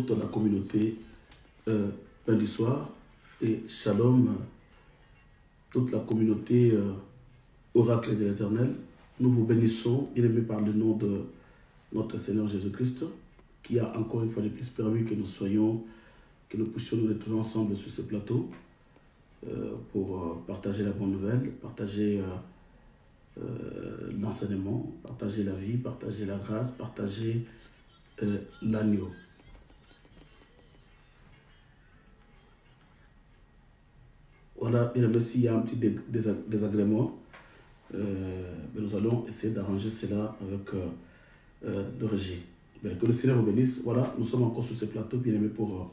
toute la communauté Pain du Soir et Shalom, toute la communauté Oracle de l'Éternel. Nous vous bénissons, bien-aimés par le nom de notre Seigneur Jésus-Christ, qui a encore une fois de plus permis que nous puissions nous retrouver ensemble sur ce plateau pour partager la bonne nouvelle, partager l'enseignement, partager la vie, partager la grâce, partager l'agneau. Voilà, bien aimé, s'il y a un petit désagrément, nous allons essayer d'arranger cela avec le régie. Que le Seigneur vous bénisse. Voilà, nous sommes encore sur ce plateau, bien aimé, pour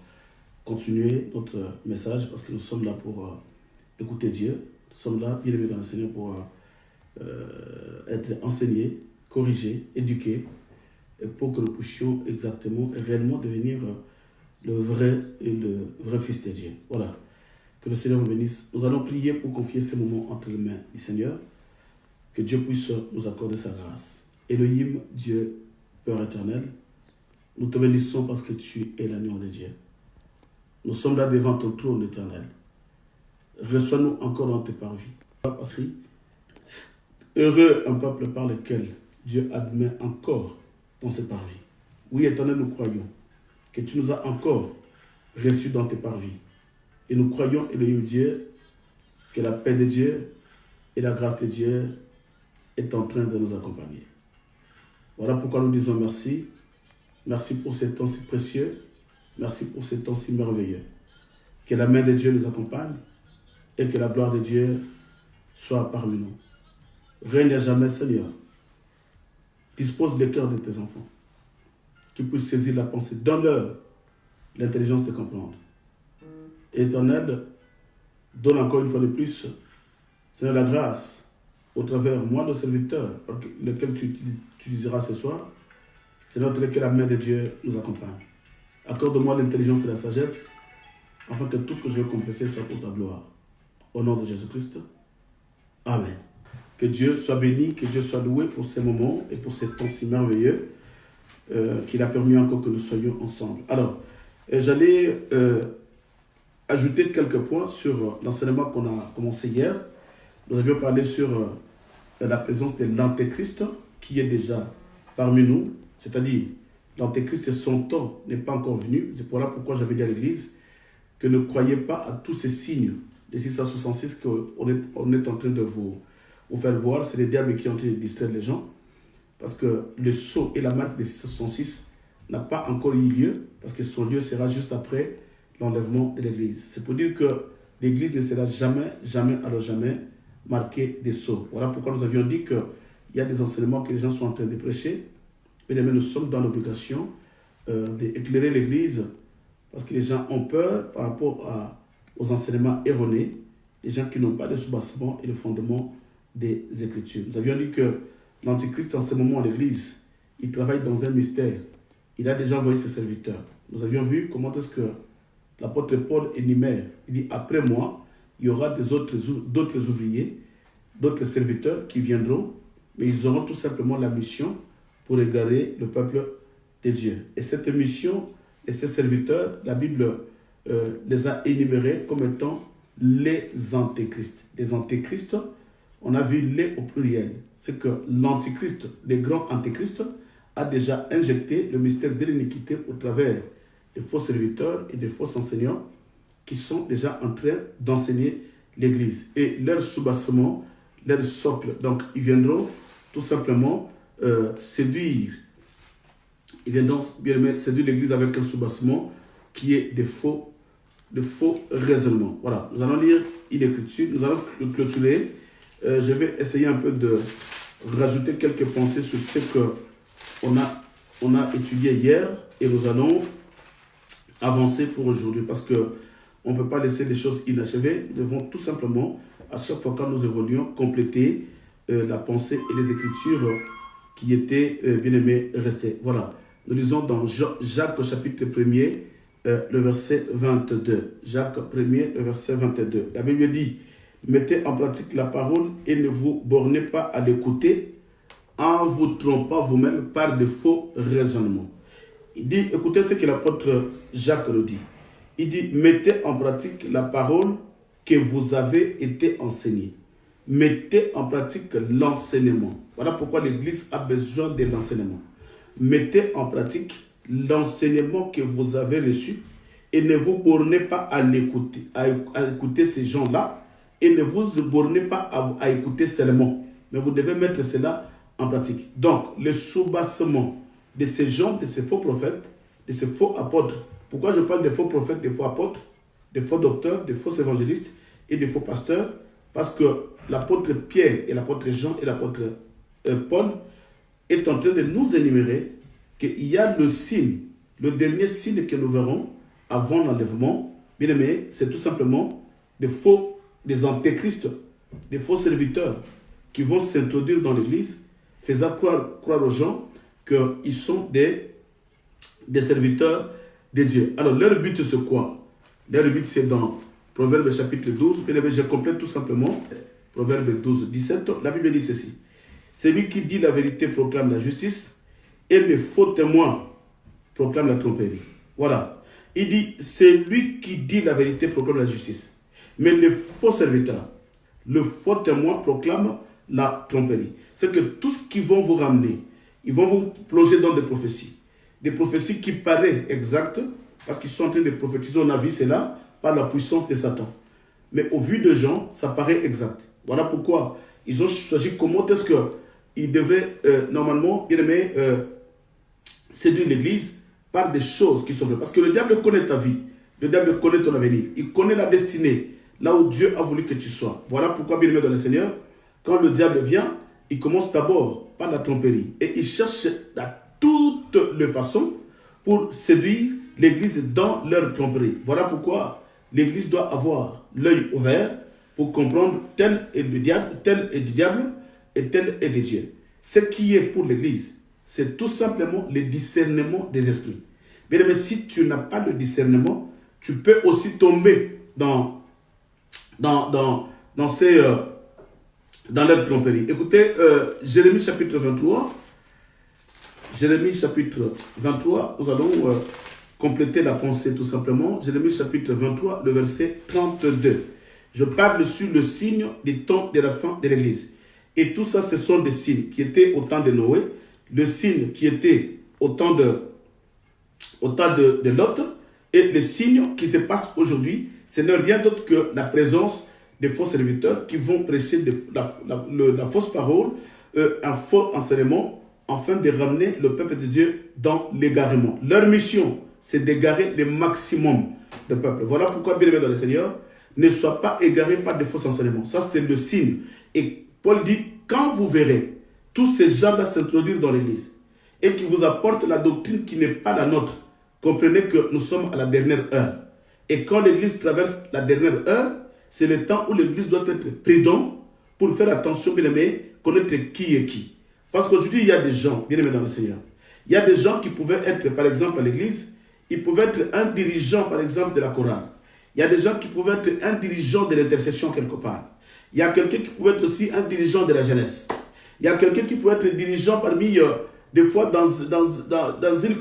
continuer notre message, parce que nous sommes là pour écouter Dieu. Nous sommes là, bien aimé dans le Seigneur, pour être enseignés, corrigés, éduqués, et pour que nous puissions exactement et réellement devenir le vrai Fils de Dieu. Voilà. Que le Seigneur vous bénisse. Nous allons prier pour confier ces moments entre les mains du Seigneur. Que Dieu puisse nous accorder sa grâce. Elohim, Dieu, Père éternel, nous te bénissons parce que tu es l'agneau de Dieu. Nous sommes là devant ton trône éternel. Reçois-nous encore dans tes parvis. Heureux un peuple par lequel Dieu admet encore dans ses parvis. Oui, éternel, nous croyons que tu nous as encore reçus dans tes parvis. Et nous croyons, Elohim Dieu, que la paix de Dieu et la grâce de Dieu est en train de nous accompagner. Voilà pourquoi nous disons merci. Merci pour ce temps si précieux. Merci pour ce temps si merveilleux. Que la main de Dieu nous accompagne et que la gloire de Dieu soit parmi nous. Règne à jamais, Seigneur. Dispose le cœur de tes enfants. Qu'ils puissent saisir la pensée. Donne-leur l'intelligence de comprendre. Éternel, donne encore une fois de plus, Seigneur, la grâce au travers moi, le serviteur, lequel tu utiliseras ce soir. Seigneur, que la main de Dieu nous accompagne. Accorde-moi l'intelligence et la sagesse, afin que tout ce que je vais confesser soit pour ta gloire. Au nom de Jésus-Christ. Amen. Que Dieu soit béni, que Dieu soit loué pour ces moments et pour ces temps si merveilleux qu'il a permis encore que nous soyons ensemble. Alors, j'allais ajouter quelques points sur l'enseignement qu'on a commencé hier. Nous avions parlé sur la présence de l'Antéchrist qui est déjà parmi nous, c'est-à-dire l'Antéchrist et son temps n'est pas encore venu. C'est pourquoi j'avais dit à l'Église que ne croyez pas à tous ces signes de 666 qu'on est en train de vous faire voir. C'est le diable qui est en train de distraire les gens, parce que le sceau et la marque de 666 n'a pas encore eu lieu, parce que son lieu sera juste après l'enlèvement de l'Église. C'est pour dire que l'Église ne sera jamais marquée des sceaux. Voilà pourquoi nous avions dit qu'il y a des enseignements que les gens sont en train de prêcher, mais nous sommes dans l'obligation d'éclairer l'Église, parce que les gens ont peur par rapport aux enseignements erronés, les gens qui n'ont pas de soubassement et de fondement des Écritures. Nous avions dit que l'Antichrist, en ce moment, l'Église, il travaille dans un mystère. Il a déjà envoyé ses serviteurs. Nous avions vu comment est-ce que l'apôtre Paul énumère. Il dit, après moi, il y aura d'autres ouvriers, d'autres serviteurs qui viendront, mais ils auront tout simplement la mission pour égarer le peuple de Dieu. Et cette mission et ces serviteurs, la Bible les a énumérés comme étant les antéchrists. Les antéchrists, on a vu les au pluriel. C'est que l'antéchrist, le grand antéchrist, a déjà injecté le mystère de l'iniquité au travers des faux serviteurs et des faux enseignants qui sont déjà en train d'enseigner l'Église. Et leur soubassement, leur socle, donc ils viendront tout simplement séduire. Ils viendront bien séduire l'Église avec un soubassement qui est de faux raisonnements. Voilà, nous allons lire une écriture, nous allons clôturer. Je vais essayer un peu de rajouter quelques pensées sur ce qu'on a étudié hier, et nous allons avancer pour aujourd'hui, parce qu'on ne peut pas laisser les choses inachevées. Nous devons tout simplement, à chaque fois quand nous évoluons, compléter la pensée et les écritures qui étaient, bien aimées, restées. Voilà, nous lisons dans Jacques chapitre 1er, le verset 22. Jacques 1er, le verset 22. La Bible dit, mettez en pratique la parole et ne vous bornez pas à l'écouter en vous trompant vous-même par de faux raisonnements. Il dit, écoutez ce que l'apôtre Jacques nous dit. Il dit, mettez en pratique la parole que vous avez été enseignée. Mettez en pratique l'enseignement. Voilà pourquoi l'Église a besoin de l'enseignement. Mettez en pratique l'enseignement que vous avez reçu et ne vous bornez pas à l'écouter, à écouter ces gens-là et ne vous bornez pas à écouter seulement. Mais vous devez mettre cela en pratique. Donc, le soubassement de ces gens, de ces faux prophètes, de ces faux apôtres. Pourquoi je parle des faux prophètes, des faux apôtres, des faux docteurs, des faux évangélistes et des faux pasteurs? Parce que l'apôtre Pierre et l'apôtre Jean et l'apôtre Paul est en train de nous énumérer qu'il y a le signe, le dernier signe que nous verrons avant l'enlèvement. Bien aimé, c'est tout simplement des antéchrists, des faux serviteurs qui vont s'introduire dans l'église, faisant croire aux gens qu'ils sont des serviteurs de Dieu. Alors, leur but, c'est quoi? Leur but, c'est dans Proverbe chapitre 12. Bien aimé, je complète tout simplement. Proverbe 12, 17. La Bible dit ceci. Celui qui dit la vérité proclame la justice et le faux témoin proclame la tromperie. Voilà. Il dit, celui qui dit la vérité proclame la justice. Mais le faux serviteur, le faux témoin proclame la tromperie. C'est que tout ce qu'ils vont vous ramener, ils vont vous plonger dans des prophéties qui paraissent exactes, parce qu'ils sont en train de prophétiser, on a vu cela, par la puissance de Satan. Mais au vu de gens, ça paraît exact. Voilà pourquoi ils ont choisi comment est-ce qu'ils devraient normalement, bien aimé, séduire l'Église par des choses qui sont vraies. Parce que le diable connaît ta vie, le diable connaît ton avenir, il connaît la destinée, là où Dieu a voulu que tu sois. Voilà pourquoi, bien aimé dans le Seigneur, quand le diable vient, il commence d'abord par la tromperie. Et il cherche à toutes les façons pour séduire l'Église dans leur tromperie. Voilà pourquoi l'Église doit avoir l'œil ouvert pour comprendre tel est du diable et tel est de Dieu. Ce qui est pour l'Église, c'est tout simplement le discernement des esprits. Mais si tu n'as pas de discernement, tu peux aussi tomber dans leur tromperie. Écoutez, Jérémie chapitre 23. Jérémie chapitre 23, nous allons compléter la pensée tout simplement. Jérémie chapitre 23, le verset 32. Je parle sur le signe du temps de la fin de l'Église. Et tout ça, ce sont des signes qui étaient au temps de Noé, le signe qui était au temps de Lot, et les signes qui se passent aujourd'hui, ce n'est rien d'autre que la présence des faux serviteurs qui vont prêcher la fausse parole, un faux enseignement, afin de ramener le peuple de Dieu dans l'égarement. Leur mission, c'est d'égarer le maximum de peuple. Voilà pourquoi, bien aimé dans le Seigneur, ne sois pas égaré par de faux enseignements. Ça, c'est le signe. Et Paul dit, quand vous verrez tous ces gens-là s'introduire dans l'Église et qui vous apportent la doctrine qui n'est pas la nôtre, comprenez que nous sommes à la dernière heure. Et quand l'Église traverse la dernière heure, c'est le temps où l'Église doit être prudente pour faire attention, bien aimé, connaître qui est qui. Parce qu'aujourd'hui, il y a des gens, bien aimés dans le Seigneur, il y a des gens qui pouvaient être, par exemple, à l'église, ils pouvaient être un dirigeant, par exemple, de la chorale. Il y a des gens qui pouvaient être un dirigeant de l'intercession quelque part. Il y a quelqu'un qui pouvait être aussi un dirigeant de la jeunesse. Il y a quelqu'un qui pouvait être dirigeant parmi, des fois, dans une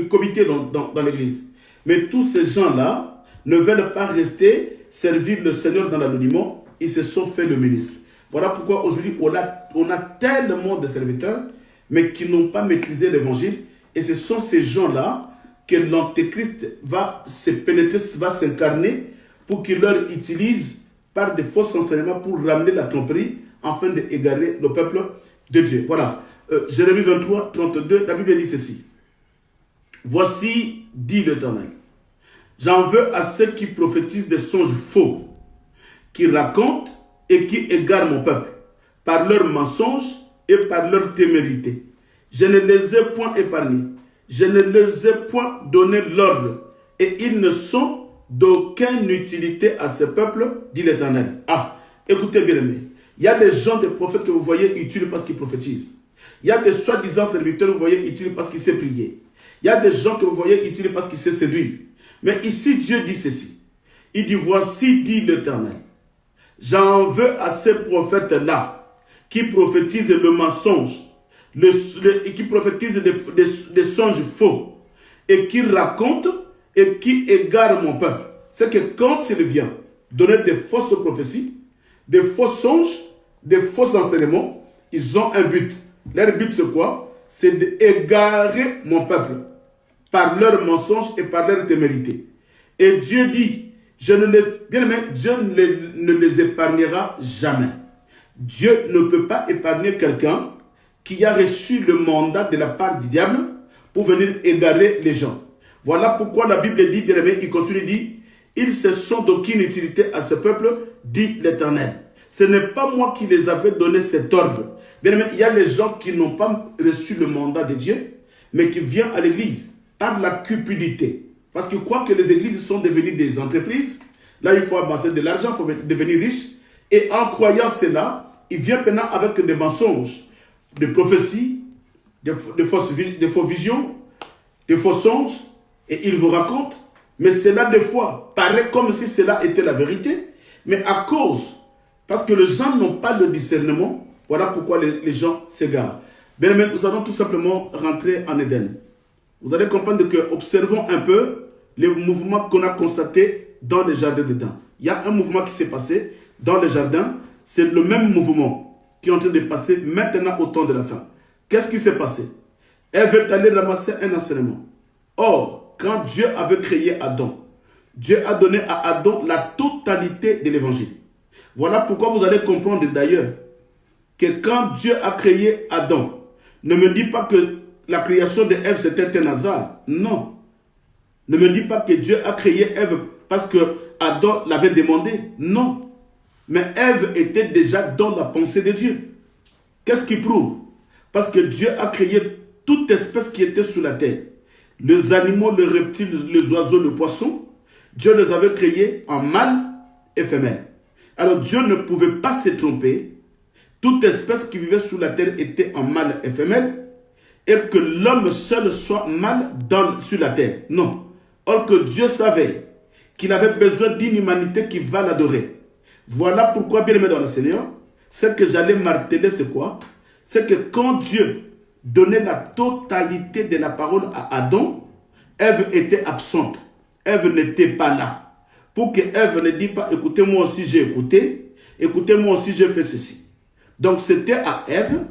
comité dans l'église. Mais tous ces gens-là ne veulent pas rester servir le Seigneur dans l'anonymat. Ils se sont fait le ministre. Voilà pourquoi aujourd'hui, on a tellement de serviteurs, mais qui n'ont pas maîtrisé l'évangile. Et ce sont ces gens-là que l'antéchrist va se pénétrer, va s'incarner pour qu'il leur utilise par des faux enseignements pour ramener la tromperie afin d'égarer le peuple de Dieu. Voilà. Jérémie 23, 32, la Bible dit ceci. Voici, dit l'Éternel, j'en veux à ceux qui prophétisent des songes faux, qui racontent et qui égarent mon peuple par leurs mensonges et par leur témérité. Je ne les ai point épargnés, je ne les ai point donné l'ordre, et ils ne sont d'aucune utilité à ce peuple, dit l'Éternel. Ah, écoutez bien aimés, il y a des gens, des prophètes que vous voyez utiles parce qu'ils prophétisent. Il y a des soi-disant serviteurs que vous voyez utiles parce qu'ils savent prier. Il y a des gens que vous voyez utiles parce qu'ils savent séduire. Mais ici, Dieu dit ceci. Il dit, voici, dit l'Éternel, j'en veux à ces prophètes-là qui prophétisent le mensonge. et qui prophétisent des songes faux, et qui racontent et qui égarent mon peuple. C'est que quand il vient donner des fausses prophéties, des faux songes, des faux enseignements, ils ont un but. Leur but c'est quoi? C'est d'égarer mon peuple par leurs mensonges et par leur témérité. Et Dieu dit, Dieu ne les épargnera jamais. Dieu ne peut pas épargner quelqu'un qui a reçu le mandat de la part du diable pour venir égarer les gens. Voilà pourquoi la Bible dit, bien aimé, il continue, dit, ils se sont d'aucune utilité à ce peuple, dit l'Éternel. Ce n'est pas moi qui les avais donné cet ordre. Bien aimé, il y a les gens qui n'ont pas reçu le mandat de Dieu, mais qui viennent à l'église par la cupidité. Parce qu'ils croient que les églises sont devenues des entreprises. Là, il faut amasser de l'argent, il faut devenir riche. Et en croyant cela, il vient maintenant avec des mensonges, des prophéties, des faux visions, des faux songes, et il vous raconte. Mais cela, des fois, paraît comme si cela était la vérité. Mais à cause, parce que les gens n'ont pas le discernement, voilà pourquoi les gens s'égarent. Bien aimé, nous allons tout simplement rentrer en Éden. Vous allez comprendre que, observons un peu les mouvements qu'on a constatés dans les jardins d'Éden. Il y a un mouvement qui s'est passé dans les jardins. C'est le même mouvement qui est en train de passer maintenant au temps de la fin. Qu'est-ce qui s'est passé? Ève est allée ramasser un enseignement. Or, quand Dieu avait créé Adam, Dieu a donné à Adam la totalité de l'évangile. Voilà pourquoi vous allez comprendre d'ailleurs que quand Dieu a créé Adam, ne me dis pas que la création de Ève c'était un hasard. Non. Ne me dis pas que Dieu a créé Ève parce que Adam l'avait demandé. Non. Mais Ève était déjà dans la pensée de Dieu. Qu'est-ce qui prouve? Parce que Dieu a créé toute espèce qui était sur la terre. Les animaux, les reptiles, les oiseaux, les poissons. Dieu les avait créés en mâle et femelle. Alors Dieu ne pouvait pas se tromper. Toute espèce qui vivait sur la terre était en mâle et femelle. Et que l'homme seul soit mâle sur la terre. Non. Or que Dieu savait qu'il avait besoin d'une humanité qui va l'adorer. Voilà pourquoi, bien aimé dans le Seigneur, ce que j'allais marteler, c'est quoi? C'est que quand Dieu donnait la totalité de la parole à Adam, Ève était absente. Ève n'était pas là. Pour que Ève ne dise pas, écoutez, moi aussi j'ai écouté, écoutez, moi aussi j'ai fait ceci. Donc c'était à Ève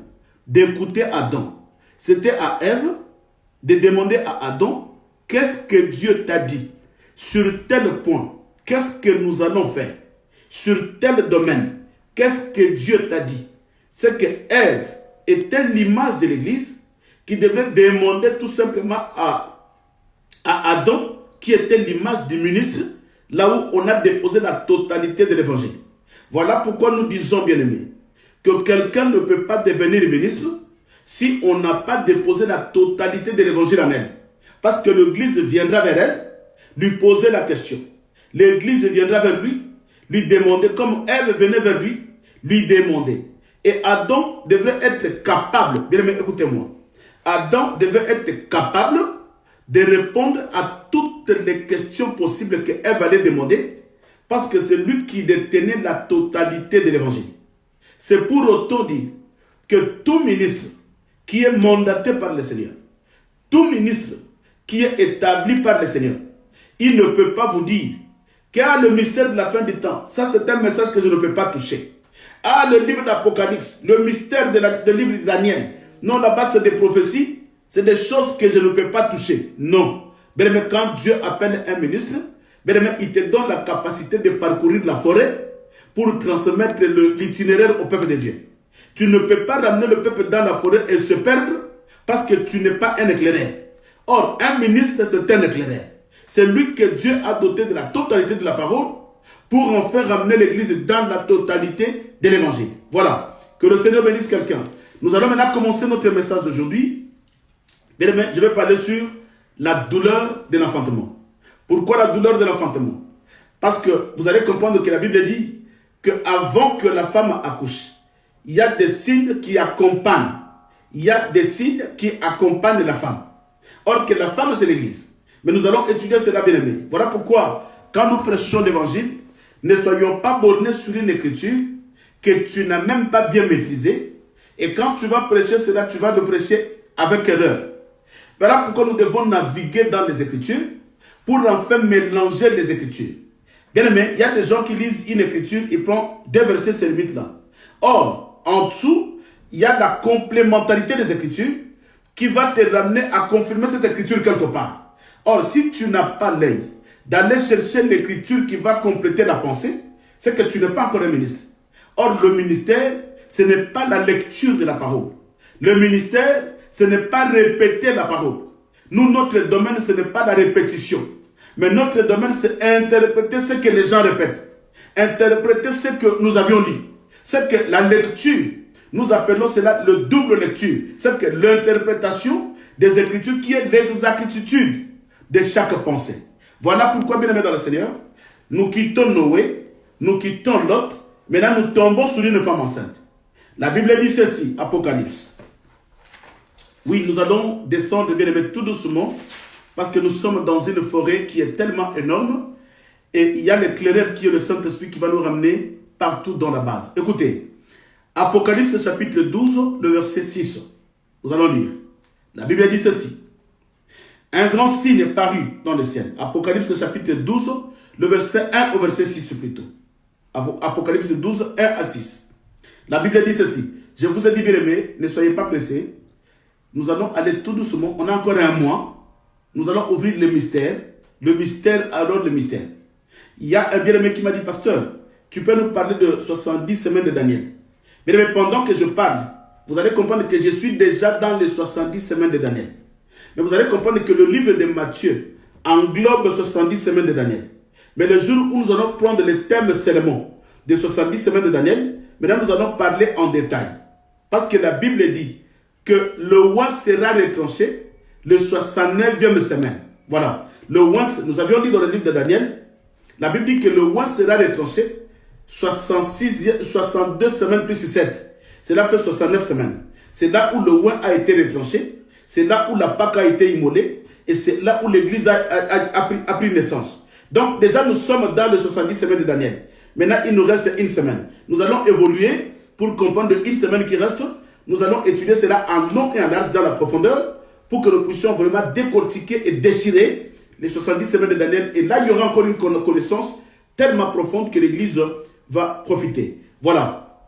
d'écouter Adam. C'était à Ève de demander à Adam, qu'est-ce que Dieu t'a dit? Sur tel point, qu'est-ce que nous allons faire? Sur tel domaine, qu'est-ce que Dieu t'a dit? C'est que Ève était l'image de l'Église qui devrait demander tout simplement à Adam, qui était l'image du ministre, là où on a déposé la totalité de l'évangile. Voilà pourquoi nous disons, bien aimés, que quelqu'un ne peut pas devenir ministre si on n'a pas déposé la totalité de l'évangile en elle. Parce que l'Église viendra vers elle, lui poser la question. L'Église viendra vers lui demander, comme Ève venait vers lui demander. Et Adam devrait être capable, bien aimé, écoutez-moi, Adam devait être capable de répondre à toutes les questions possibles que Ève allait demander, parce que c'est lui qui détenait la totalité de l'évangile. C'est pour autant dire que tout ministre qui est mandaté par le Seigneur, tout ministre qui est établi par le Seigneur, il ne peut pas vous dire que le mystère de la fin du temps, ça c'est un message que je ne peux pas toucher. Le livre d'Apocalypse, le mystère du livre de Daniel, non, là-bas c'est des prophéties, c'est des choses que je ne peux pas toucher. Non. Mais quand Dieu appelle un ministre, il te donne la capacité de parcourir la forêt pour transmettre l'itinéraire au peuple de Dieu. Tu ne peux pas ramener le peuple dans la forêt et se perdre parce que tu n'es pas un éclaireur. Or, un ministre, c'est un éclaireur. C'est lui que Dieu a doté de la totalité de la parole pour en faire ramener l'Église dans la totalité de l'Évangile. Voilà. Que le Seigneur bénisse quelqu'un. Nous allons maintenant commencer notre message d'aujourd'hui. Je vais parler sur la douleur de l'enfantement. Pourquoi la douleur de l'enfantement? Parce que vous allez comprendre que la Bible dit qu'avant que la femme accouche, il y a des signes qui accompagnent. Il y a des signes qui accompagnent la femme. Or que la femme, c'est l'Église. Mais nous allons étudier cela, bien aimé. Voilà pourquoi, quand nous prêchons l'Évangile, ne soyons pas bornés sur une écriture que tu n'as même pas bien maîtrisée Et quand tu vas prêcher cela, tu vas le prêcher avec erreur. Voilà pourquoi nous devons naviguer dans les Écritures pour enfin mélanger les Écritures. Bien aimé, il y a des gens qui lisent une Écriture, ils prennent deux versets, c'est limite là. Or, en dessous, il y a la complémentarité des Écritures qui va te ramener à confirmer cette Écriture quelque part. Or, si tu n'as pas l'œil d'aller chercher l'Écriture qui va compléter la pensée, c'est que tu n'es pas encore un ministre. Or, le ministère, ce n'est pas la lecture de la parole. Le ministère, ce n'est pas répéter la parole. Nous, notre domaine, ce n'est pas la répétition. Mais notre domaine, c'est interpréter ce que les gens répètent. Interpréter ce que nous avions dit. C'est que la lecture, nous appelons cela le double lecture. C'est que l'interprétation des Écritures qui est l'exactitude de chaque pensée. Voilà pourquoi, bien aimés dans le Seigneur, nous quittons Noé, nous quittons Lot, maintenant nous tombons sur une femme enceinte. La Bible dit ceci, Apocalypse. Oui, nous allons descendre, bien aimés, tout doucement, parce que nous sommes dans une forêt qui est tellement énorme, et il y a l'éclaireur qui est le Saint-Esprit qui va nous ramener partout dans la base. Écoutez, Apocalypse chapitre 12, le verset 6. Nous allons lire. La Bible dit ceci. Un grand signe parut dans le ciel. Apocalypse chapitre 12, le verset 1 au verset 6 plutôt. Apocalypse 12, 1 à 6. La Bible dit ceci. Je vous ai dit, bien aimés, ne soyez pas pressés. Nous allons aller tout doucement. On a encore un mois. Nous allons ouvrir le mystère. Le mystère, alors le mystère. Il y a un bien-aimé qui m'a dit, pasteur, tu peux nous parler de 70 semaines de Daniel. Bien-aimé, pendant que je parle, vous allez comprendre que je suis déjà dans les 70 semaines de Daniel. Mais vous allez comprendre que le livre de Matthieu englobe 70 semaines de Daniel. Mais le jour où nous allons prendre le thème seulement des 70 semaines de Daniel, maintenant nous allons parler en détail. Parce que la Bible dit que le roi sera retranché le 69e semaine. Voilà. Le roi, nous avions dit dans le livre de Daniel, la Bible dit que le roi sera retranché 62 semaines plus 7. Cela fait 69 semaines. C'est là où le roi a été retranché. C'est là où la Pâque a été immolée. Et c'est là où l'église a pris naissance. Donc déjà nous sommes dans les 70 semaines de Daniel. Maintenant il nous reste une semaine. Nous allons évoluer pour comprendre une semaine qui reste. Nous allons étudier cela en long et en large dans la profondeur pour que nous puissions vraiment décortiquer et déchirer les 70 semaines de Daniel. Et là, il y aura encore une connaissance tellement profonde que l'Église va profiter. Voilà.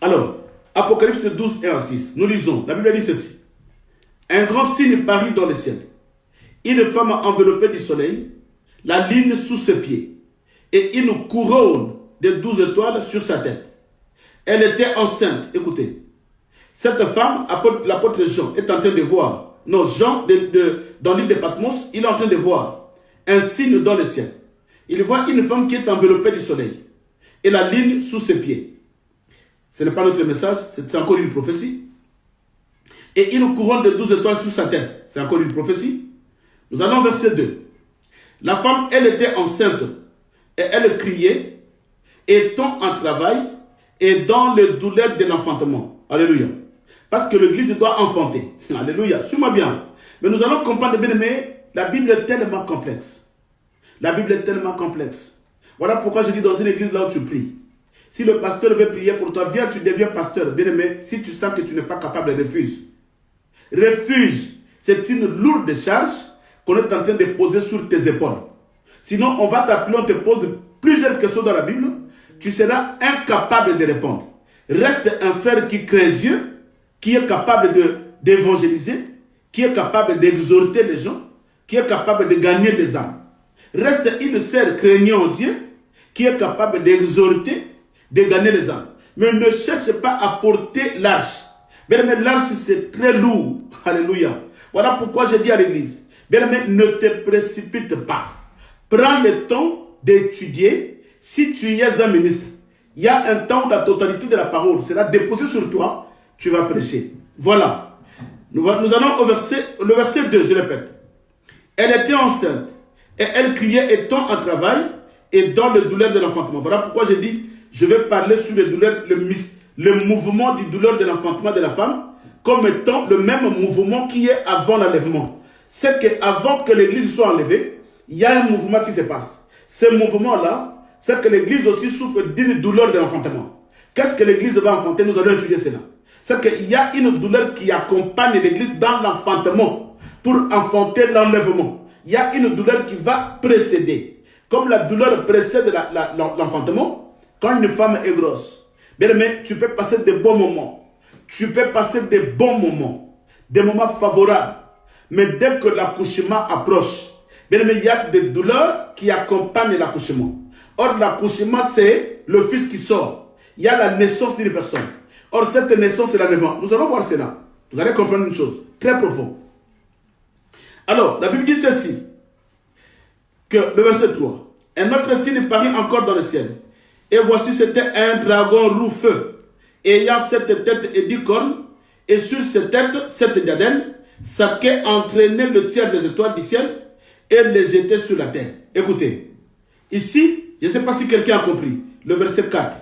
Alors, Apocalypse 12, 1 à 6. Nous lisons. La Bible dit ceci. Un grand signe parut dans le ciel. Une femme enveloppée du soleil, la lune sous ses pieds, et une couronne de 12 étoiles sur sa tête. Elle était enceinte. Écoutez. Cette femme, l'apôtre Jean, est en train de voir. Non, Jean, dans l'île de Patmos, il est en train de voir un signe dans le ciel. Il voit une femme qui est enveloppée du soleil et la lune sous ses pieds. Ce n'est pas notre message, c'est encore une prophétie. Et une couronne de 12 étoiles sur sa tête, c'est encore une prophétie. Nous allons au verset 2. La femme, elle était enceinte et elle criait, étant en travail et dans les douleurs de l'enfantement. Alléluia. Parce que l'église doit enfanter. Alléluia. Suis-moi bien. Mais nous allons comprendre, bien aimé, la Bible est tellement complexe. La Bible est tellement complexe. Voilà pourquoi je dis dans une église là où tu pries. Si le pasteur veut prier pour toi, viens, tu deviens pasteur. Bien aimé, si tu sens que tu n'es pas capable, refuse. Refuse. C'est une lourde charge qu'on est en train de poser sur tes épaules. Sinon, on va t'appeler, on te pose plusieurs questions dans la Bible. Tu seras incapable de répondre. Reste un frère qui craint Dieu, qui est capable d'évangéliser, qui est capable d'exhorter les gens, qui est capable de gagner les âmes. Reste une sœur craignant Dieu, qui est capable d'exhorter, de gagner les âmes. Mais ne cherche pas à porter l'arche. Bien aimé, l'arche c'est très lourd. Alléluia. Voilà pourquoi je dis à l'église, bien aimé, ne te précipite pas. Prends le temps d'étudier. Si tu es un ministre, il y a un temps où la totalité de la parole sera déposée sur toi. Tu vas prêcher. Voilà. Nous allons le verset 2, je répète. Elle était enceinte et elle criait étant en travail et dans le douleur de l'enfantement. Voilà pourquoi je dis, je vais parler sur les douleurs, le mouvement du douleur de l'enfantement de la femme comme étant le même mouvement qui est avant l'enlèvement. C'est qu'avant que l'église soit enlevée, il y a un mouvement qui se passe. Ce mouvement-là, c'est que l'église aussi souffre d'une douleur de l'enfantement. Qu'est-ce que l'église va enfanter? Nous allons étudier cela. C'est qu'il y a une douleur qui accompagne l'église dans l'enfantement pour enfanter l'enlèvement. Il y a une douleur qui va précéder. Comme la douleur précède l'enfantement, quand une femme est grosse, bien aimé, tu peux passer des bons moments. Tu peux passer des bons moments, des moments favorables. Mais dès que l'accouchement approche, bien aimé, il y a des douleurs qui accompagnent l'accouchement. Or, l'accouchement, c'est le fils qui sort. Il y a la naissance d'une personne. Or, cette naissance est l'enlèvement. Nous allons voir cela. Vous allez comprendre une chose très profonde. Alors, la Bible dit ceci, que le verset 3, un autre signe parut encore dans le ciel. Et voici, c'était un dragon roux feu, ayant 7 têtes et 10 cornes, et sur ces têtes, 7 diadèmes, sa queue entraînait le tiers des étoiles du ciel et les jetait sur la terre. Écoutez, ici, je ne sais pas si quelqu'un a compris, le verset 4,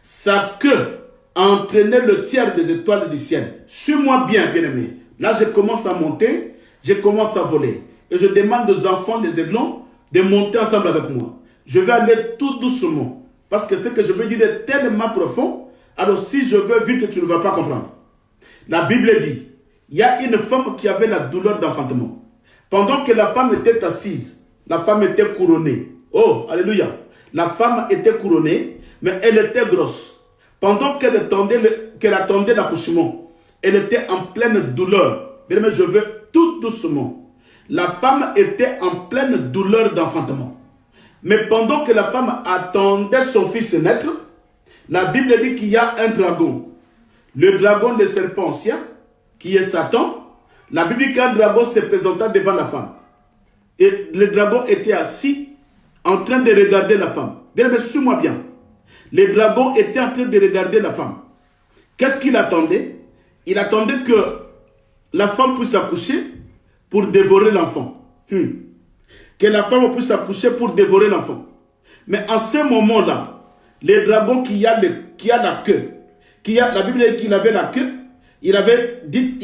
sa queue entraînait le tiers des étoiles du ciel. Suis-moi bien, bien-aimé. Là, je commence à monter, je commence à voler. Et je demande aux enfants des aiglons de monter ensemble avec moi. Je vais aller tout doucement. Parce que ce que je veux dire est tellement profond. Alors si je veux vite, tu ne vas pas comprendre. La Bible dit, il y a une femme qui avait la douleur d'enfantement. Pendant que la femme était assise, la femme était couronnée. Oh, alléluia. La femme était couronnée, mais elle était grosse. Pendant qu'elle attendait l'accouchement, elle était en pleine douleur. Mais je veux tout doucement. La femme était en pleine douleur d'enfantement. Mais pendant que la femme attendait son fils naître, la Bible dit qu'il y a un dragon. Le dragon, le serpent ancien, qui est Satan. La Bible dit qu'un dragon se présenta devant la femme. Et le dragon était assis en train de regarder la femme. Bien, mais suis-moi bien. Le dragon était en train de regarder la femme. Qu'est-ce qu'il attendait? Il attendait que la femme puisse accoucher pour dévorer l'enfant. Que la femme puisse accoucher pour dévorer l'enfant. Mais en ce moment-là, le dragon qui a la queue, la Bible dit qu'il avait la queue, il avait dit,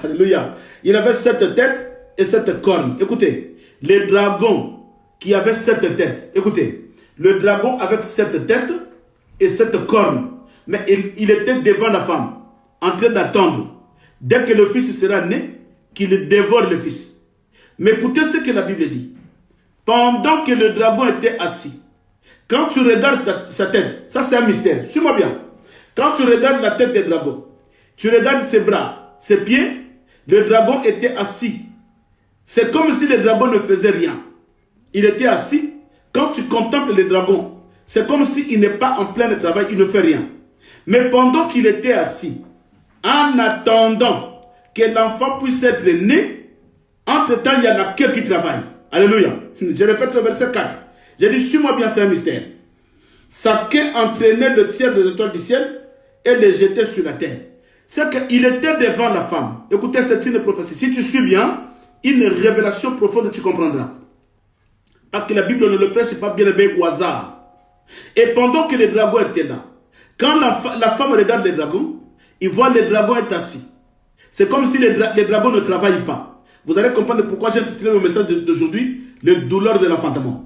alléluia, il avait 7 têtes et 7 cornes. Écoutez, le dragon qui avait 7 têtes, écoutez, le dragon avec 7 têtes et 7 cornes, mais il était devant la femme, en train d'attendre, dès que le fils sera né, qu'il dévore le fils. Mais écoutez ce que la Bible dit. Pendant que le dragon était assis, quand tu regardes sa tête, ça c'est un mystère, suis-moi bien. Quand tu regardes la tête du dragon, tu regardes ses bras, ses pieds, le dragon était assis. C'est comme si le dragon ne faisait rien. Il était assis. Quand tu contemples le dragon, c'est comme s'il n'est pas en plein travail, il ne fait rien. Mais pendant qu'il était assis, en attendant que l'enfant puisse être né, entre-temps, il y a la queue qui travaille. Alléluia. Je répète le verset 4. J'ai dit, suis-moi bien, c'est un mystère. Sa queue entraînait le tiers des étoiles du ciel et les jetait sur la terre. C'est qu'il était devant la femme. Écoutez, c'est une prophétie. Si tu suis bien, une révélation profonde, tu comprendras. Parce que la Bible ne le prêche pas bien au hasard. Et pendant que le dragon était là, quand la femme regarde le dragon, il voit le dragon être assis. C'est comme si le dragon ne travaille pas. Vous allez comprendre pourquoi j'ai intitulé le message d'aujourd'hui, les douleurs de l'enfantement.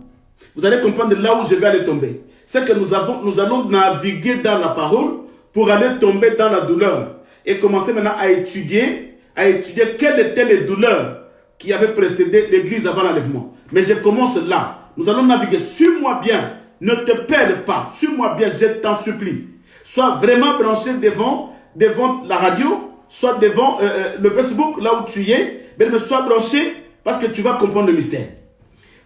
Vous allez comprendre là où je vais aller tomber. C'est que nous allons naviguer dans la parole pour aller tomber dans la douleur. Et commencer maintenant à étudier quelles étaient les douleurs qui avaient précédé l'église avant l'enlèvement. Mais je commence là. Nous allons naviguer. Suis-moi bien. Ne te perds pas. Suis-moi bien, je t'en supplie. Sois vraiment branché devant la radio, soit devant le Facebook, là où tu es. Mais sois branché parce que tu vas comprendre le mystère.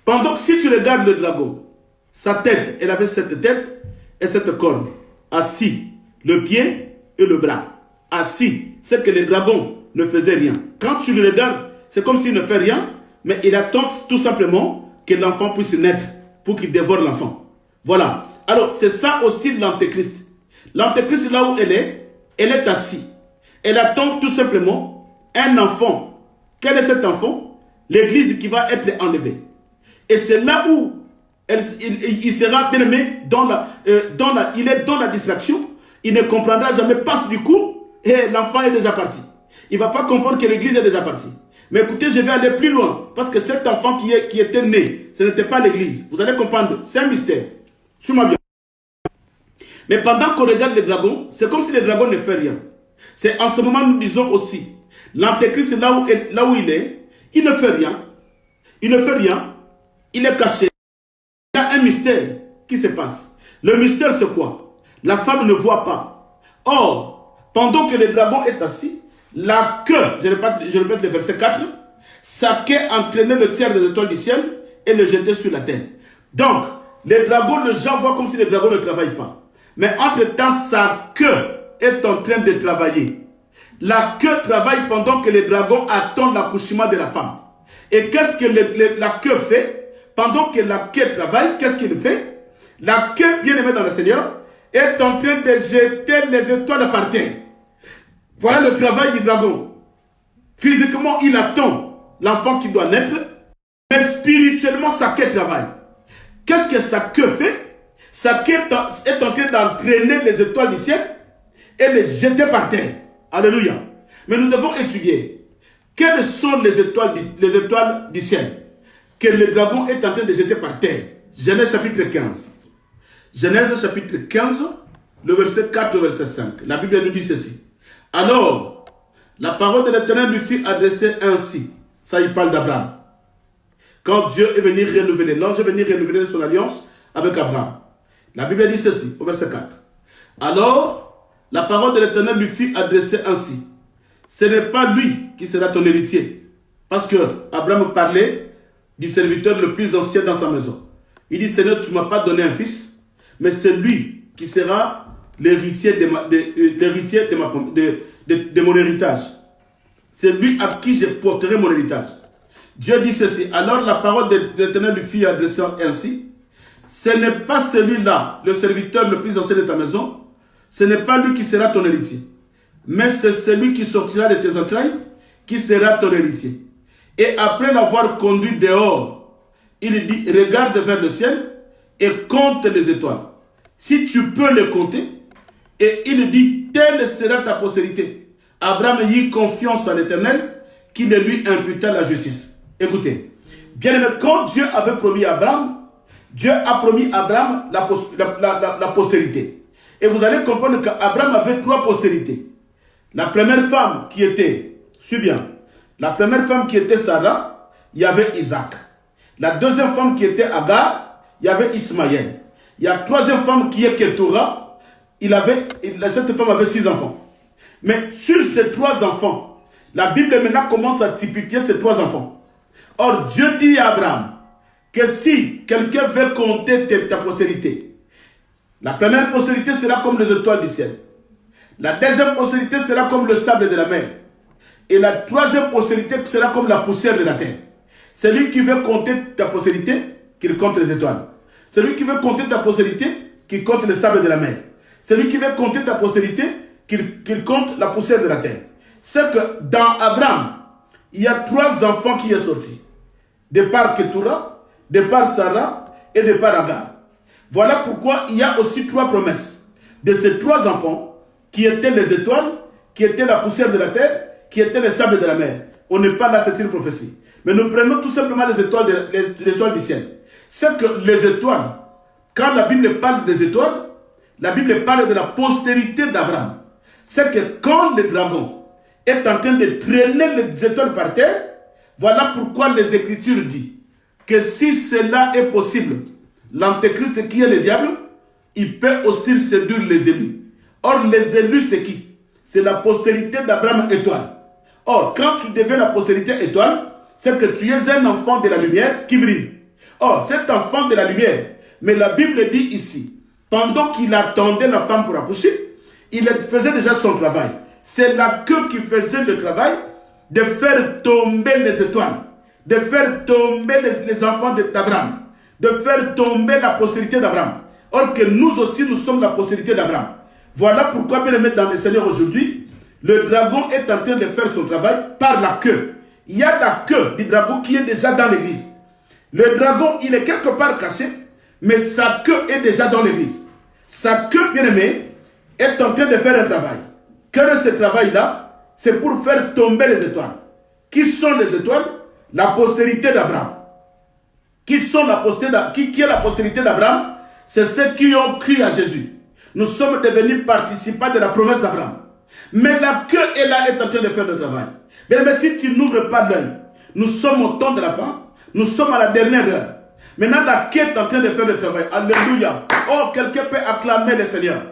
Pendant que si tu regardes le dragon, sa tête, elle avait 7 têtes et 7 cornes. Assis, le pied et le bras. Assis, c'est que le dragon ne faisait rien. Quand tu le regardes, c'est comme s'il ne fait rien, mais il attend tout simplement que l'enfant puisse naître pour qu'il dévore l'enfant. Voilà. Alors, c'est ça aussi l'antéchrist. L'antéchrist, là où elle est assise. Elle attend tout simplement un enfant. Quel est cet enfant? L'église qui va être enlevée. Et c'est là où il sera bien aimé il est dans la distraction. Il ne comprendra jamais, paf du coup, et l'enfant est déjà parti. Il ne va pas comprendre que l'église est déjà partie. Mais écoutez, je vais aller plus loin. Parce que cet enfant qui était né, ce n'était pas l'église. Vous allez comprendre, c'est un mystère. Suis-moi bien. Mais pendant qu'on regarde le dragon, c'est comme si le dragon ne fait rien. C'est en ce moment nous disons aussi, l'Antéchrist là où il est, il ne fait rien. Il ne fait rien. Il est caché. Il y a un mystère qui se passe. Le mystère c'est quoi? La femme ne voit pas. Or, pendant que le dragon est assis, la queue, je répète le verset 4, sa queue entraînait le tiers des étoiles du ciel et le jetait sur la terre. Donc, les dragons, les gens voient comme si les dragons ne travaillent pas. Mais entre-temps, sa queue est en train de travailler. La queue travaille pendant que les dragons attendent l'accouchement de la femme. Et qu'est-ce que la queue fait? Pendant que la queue travaille, qu'est-ce qu'il fait? La queue, bien aimée dans le Seigneur, est en train de jeter les étoiles par terre. Voilà le travail du dragon. Physiquement, il attend l'enfant qui doit naître, mais spirituellement, sa queue travaille. Qu'est-ce que sa queue fait? Sa queue est en train d'entraîner les étoiles du ciel et les jeter par terre. Alléluia. Mais nous devons étudier quelles sont les étoiles du ciel que le dragon est en train de jeter par terre. Genèse chapitre 15. Genèse chapitre 15, le verset 4 au verset 5. La Bible nous dit ceci. Alors, la parole de l'Éternel lui fut adressée ainsi. Ça, il parle d'Abraham. Quand Dieu est venu renouveler, l'ange est venu renouveler son alliance avec Abraham. La Bible dit ceci, au verset 4. Alors, la parole de l'Éternel lui fut adressée ainsi. Ce n'est pas lui qui sera ton héritier. Parce que Abraham parlait du serviteur le plus ancien dans sa maison. Il dit, Seigneur, tu ne m'as pas donné un fils, mais c'est lui qui sera l'héritier de mon héritage. C'est lui à qui je porterai mon héritage. Dieu dit ceci. Alors la parole de l'Éternel lui fit adresser ainsi. Ce n'est pas celui-là, le serviteur le plus ancien de ta maison. Ce n'est pas lui qui sera ton héritier. Mais c'est celui qui sortira de tes entrailles qui sera ton héritier. Et après l'avoir conduit dehors, il dit, regarde vers le ciel et compte les étoiles. Si tu peux les compter, et il dit, telle sera ta postérité. Abraham y eut confiance à l'Éternel, qui le lui imputa la justice. Écoutez, bien aimé, quand Dieu avait promis à Abraham, Dieu a promis à Abraham la postérité. Et vous allez comprendre qu'Abraham avait 3 postérités. La première femme qui était, suis bien, la première femme qui était Sarah, il y avait Isaac. La deuxième femme qui était Agar, il y avait Ismaël. Il y a la troisième femme qui est Ketura, cette femme avait 6 enfants. Mais sur ces 3 enfants, la Bible maintenant commence à typifier ces 3 enfants. Or, Dieu dit à Abraham que si quelqu'un veut compter ta postérité, la première postérité sera comme les étoiles du ciel. La deuxième postérité sera comme le sable de la mer. Et la troisième postérité sera comme la poussière de la terre. Celui qui veut compter ta postérité, qu'il compte les étoiles. Celui qui veut compter ta postérité, qu'il compte le sable de la mer. Celui qui veut compter ta postérité, qu'il compte la poussière de la terre. C'est que dans Abraham, il y a 3 enfants qui sont sortis. De par Ketura, de par Sarah et de par Agar. Voilà pourquoi il y a aussi 3 promesses de ces 3 enfants qui étaient les étoiles, qui étaient la poussière de la terre, qui étaient les sables de la mer. On n'est pas là, c'est une prophétie. Mais nous prenons tout simplement les étoiles du ciel. C'est que les étoiles, quand la Bible parle des étoiles, la Bible parle de la postérité d'Abraham. C'est que quand le dragon est en train de traîner les étoiles par terre, voilà pourquoi les Écritures disent que si cela est possible, l'Antéchrist qui est le diable, il peut aussi séduire les élus. Or, les élus, c'est qui? C'est la postérité d'Abraham étoile. Or, quand tu deviens la postérité étoile, c'est que tu es un enfant de la lumière qui brille. Or, cet enfant de la lumière, mais la Bible dit ici, pendant qu'il attendait la femme pour accoucher, il faisait déjà son travail. C'est la queue qui faisait le travail de faire tomber les étoiles, de faire tomber les enfants d'Abraham, de faire tomber la postérité d'Abraham. Or que nous aussi, nous sommes la postérité d'Abraham. Voilà pourquoi, bien aimé dans le Seigneur aujourd'hui, le dragon est en train de faire son travail par la queue. Il y a la queue du dragon qui est déjà dans l'église. Le dragon, il est quelque part caché, mais sa queue est déjà dans l'église. Sa queue, bien aimé, est en train de faire un travail. Quel est ce travail-là? C'est pour faire tomber les étoiles. Qui sont les étoiles? La postérité d'Abraham. Qui est la postérité d'Abraham? C'est ceux qui ont cru à Jésus. Nous sommes devenus participants de la promesse d'Abraham. Mais la queue est là, est en train de faire le travail. Mais si tu n'ouvres pas l'œil, nous sommes au temps de la fin, nous sommes à la dernière heure. Maintenant, la queue est en train de faire le travail. Alléluia. Oh, quelqu'un peut acclamer le Seigneur.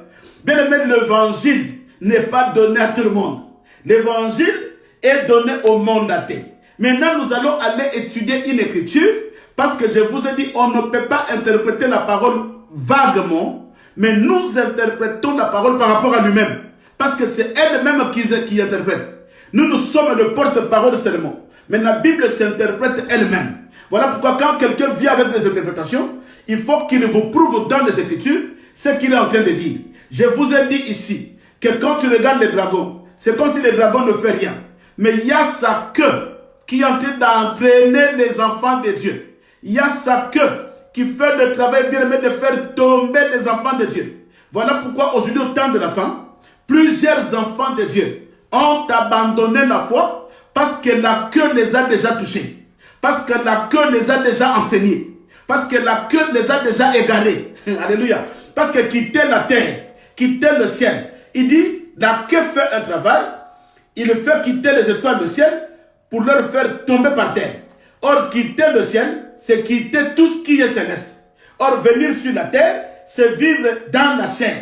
Bien aimé, l'évangile n'est pas donné à tout le monde. L'évangile est donné au monde athée. Maintenant, nous allons aller étudier une écriture parce que je vous ai dit, on ne peut pas interpréter la parole vaguement, mais nous interprétons la parole par rapport à lui-même. Parce que c'est elle-même qui interprète. Nous sommes le porte-parole seulement. Mais la Bible s'interprète elle-même. Voilà pourquoi quand quelqu'un vient avec des interprétations, il faut qu'il vous prouve dans les Écritures ce qu'il est en train de dire. Je vous ai dit ici que quand tu regardes les dragons, c'est comme si les dragons ne font rien. Mais il y a sa queue qui est en train d'entraîner les enfants de Dieu. Il y a sa queue qui fait le travail bien aimé de faire tomber les enfants de Dieu. Voilà pourquoi aujourd'hui au temps de la fin, plusieurs enfants de Dieu ont abandonné la foi parce que la queue les a déjà touchés. Parce que la queue les a déjà enseignés. Parce que la queue les a déjà égarés. Alléluia. Parce que quitter la terre, quitter le ciel. Il dit, la queue fait un travail. Il fait quitter les étoiles du ciel pour leur faire tomber par terre. Or, quitter le ciel, c'est quitter tout ce qui est céleste. Or, venir sur la terre, c'est vivre dans la chair.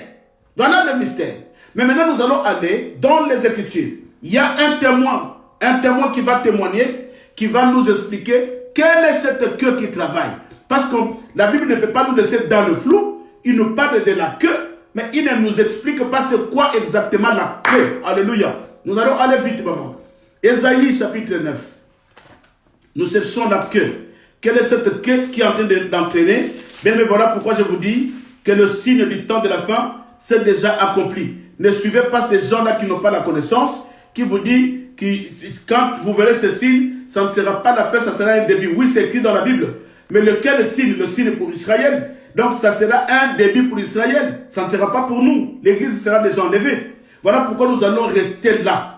Voilà le mystère. Mais maintenant, nous allons aller dans les Écritures. Il y a un témoin qui va témoigner, qui va nous expliquer quelle est cette queue qui travaille. Parce que la Bible ne peut pas nous laisser dans le flou. Il nous parle de la queue, mais il ne nous explique pas c'est quoi exactement la queue. Alléluia. Nous allons aller vite, maman. Ésaïe chapitre 9. Nous cherchons la queue. Quelle est cette queue qui est en train d'entraîner? Bien, mais voilà pourquoi je vous dis que le signe du temps de la fin, c'est déjà accompli. Ne suivez pas ces gens-là qui n'ont pas la connaissance, qui vous disent que quand vous verrez ce signe, ça ne sera pas la fin, ça sera un début. Oui, c'est écrit dans la Bible. Mais lequel signe? Le signe pour Israël. Donc, ça sera un début pour Israël. Ça ne sera pas pour nous. L'église sera déjà enlevée. Voilà pourquoi nous allons rester là.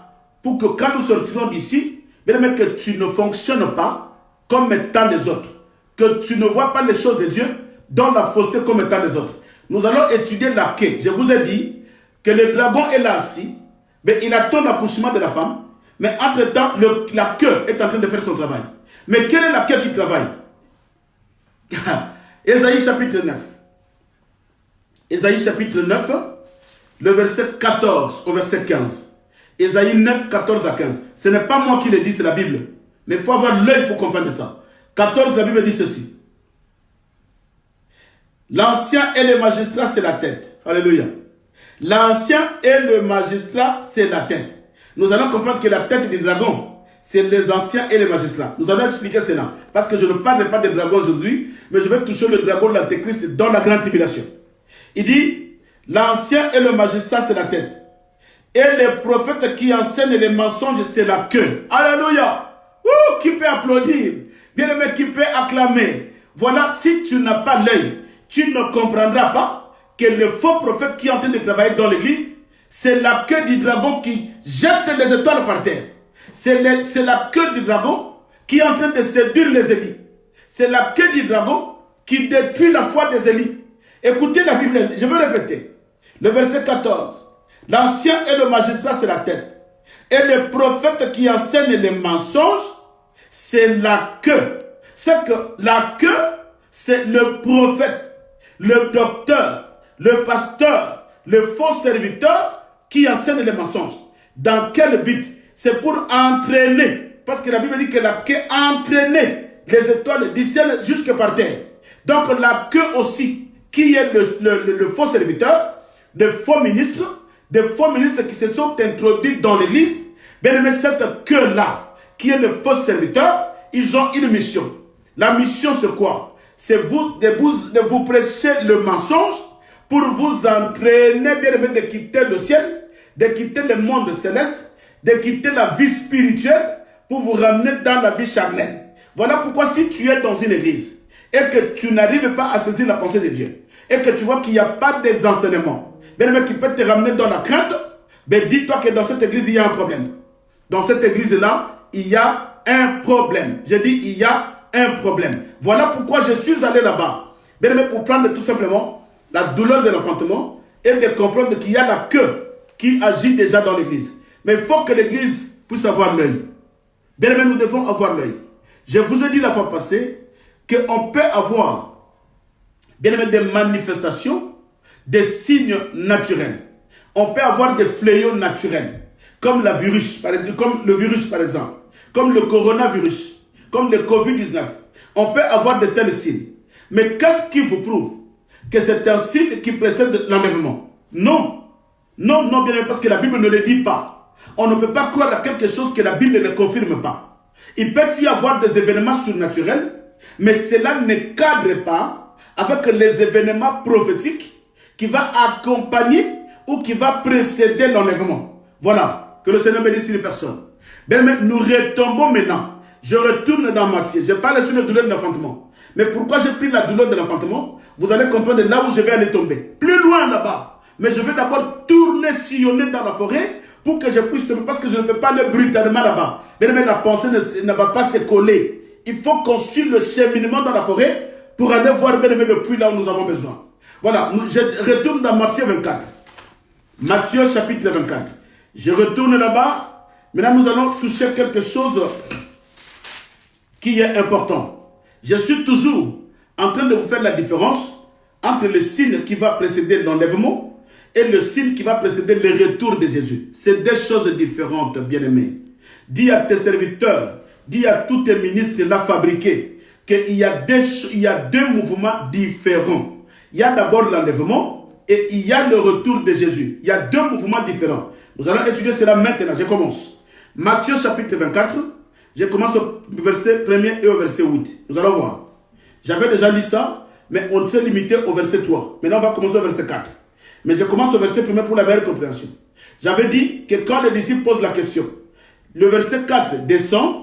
Pour que quand nous sortirons d'ici, bien aimé, que tu ne fonctionnes pas comme étant les autres. Que tu ne vois pas les choses de Dieu dans la fausseté comme étant les autres. Nous allons étudier la queue. Je vous ai dit que le dragon est là assis, mais il attend l'accouchement de la femme. Mais entre-temps, la queue est en train de faire son travail. Mais quelle est la queue qui travaille? Ésaïe chapitre 9. Ésaïe chapitre 9, le verset 14 au verset 15. Ésaïe 9, 14 à 15. Ce n'est pas moi qui le dis, c'est la Bible. Mais il faut avoir l'œil pour comprendre ça. 14, la Bible dit ceci. L'ancien et le magistrat, c'est la tête. Alléluia. L'ancien et le magistrat, c'est la tête. Nous allons comprendre que la tête du dragon, c'est les anciens et les magistrats. Nous allons expliquer cela. Parce que je ne parle pas des dragons aujourd'hui, mais je vais toucher le dragon de l'Antéchrist dans la grande tribulation. Il dit, l'ancien et le magistrat, c'est la tête. Et les prophètes qui enseignent les mensonges, c'est la queue. Alléluia. Qui peut applaudir? Bien aimé, qui peut acclamer? Voilà, si tu n'as pas l'œil, tu ne comprendras pas que le faux prophète qui est en train de travailler dans l'église, c'est la queue du dragon qui jette les étoiles par terre. C'est la queue du dragon qui est en train de séduire les élites. C'est la queue du dragon qui détruit la foi des élites. Écoutez la Bible, je vais répéter. Le verset 14. L'ancien et le magistrat, c'est la tête. Et le prophète qui enseigne les mensonges, c'est la queue. C'est que la queue, c'est le prophète, le docteur, le pasteur, le faux serviteur qui enseigne les mensonges. Dans quel but? C'est pour entraîner. Parce que la Bible dit que la queue entraîne les étoiles du ciel jusque par terre. Donc la queue aussi, qui est le faux serviteur, des faux ministres qui se sont introduits dans l'église, bien aimé, cette queue-là, qui est le faux serviteur, ils ont une mission. La mission, c'est quoi? C'est de vous prêcher le mensonge pour vous entraîner, bien aimé, de quitter le ciel, de quitter le monde céleste, de quitter la vie spirituelle pour vous ramener dans la vie charnelle. Voilà pourquoi si tu es dans une église et que tu n'arrives pas à saisir la pensée de Dieu et que tu vois qu'il n'y a pas des enseignements, bien aimé, qui peut te ramener dans la crainte, ben dis-toi que dans cette église, il y a un problème. Dans cette église-là, il y a un problème. Je dis, il y a un problème. Voilà pourquoi je suis allé là-bas. Bien aimé, pour prendre tout simplement la douleur de l'enfantement et de comprendre qu'il y a la queue qui agit déjà dans l'église. Mais il faut que l'église puisse avoir l'œil. Bien aimé, nous devons avoir l'œil. Je vous ai dit la fois passée qu'on peut avoir, bien aimé, des manifestations, des signes naturels. On peut avoir des fléaux naturels, comme le virus par exemple, comme le coronavirus, comme le Covid-19. On peut avoir de tels signes. Mais qu'est-ce qui vous prouve que c'est un signe qui précède l'enlèvement? Non. Non, non, bien aimé, parce que la Bible ne le dit pas. On ne peut pas croire à quelque chose que la Bible ne confirme pas. Il peut y avoir des événements surnaturels, mais cela ne cadre pas avec les événements prophétiques qui vont accompagner ou qui va précéder l'enlèvement. Voilà, que le Seigneur bénisse les personnes. Bien, mais nous retombons maintenant. Je retourne dans Matthieu. Je parle sur la douleur de l'enfantement. Mais pourquoi j'ai pris la douleur de l'enfantement? Vous allez comprendre là où je vais aller tomber. Plus loin là-bas. Mais je vais d'abord tourner, sillonner dans la forêt pour que je puisse tomber. Parce que je ne peux pas aller brutalement là-bas. Bien, mais la pensée ne va pas se coller. Il faut qu'on suive le cheminement dans la forêt pour aller voir bien le puits là où nous avons besoin. Voilà, je retourne dans Matthieu 24. Matthieu chapitre 24. Je retourne là-bas. Maintenant, nous allons toucher quelque chose qui est important. Je suis toujours en train de vous faire la différence entre le signe qui va précéder l'enlèvement et le signe qui va précéder le retour de Jésus. C'est deux choses différentes, bien-aimés. Dis à tes serviteurs, dis à tous tes ministres là fabriqués qu'il y a deux mouvements différents. Il y a d'abord l'enlèvement et il y a le retour de Jésus. Il y a deux mouvements différents. Nous allons étudier cela maintenant. Je commence. Matthieu chapitre 24. Je commence au verset 1er et au verset 8. Nous allons voir. J'avais déjà lu ça, mais on s'est limité au verset 3. Maintenant, on va commencer au verset 4. Mais je commence au verset 1er pour la meilleure compréhension. J'avais dit que quand les disciples posent la question, le verset 4 descend.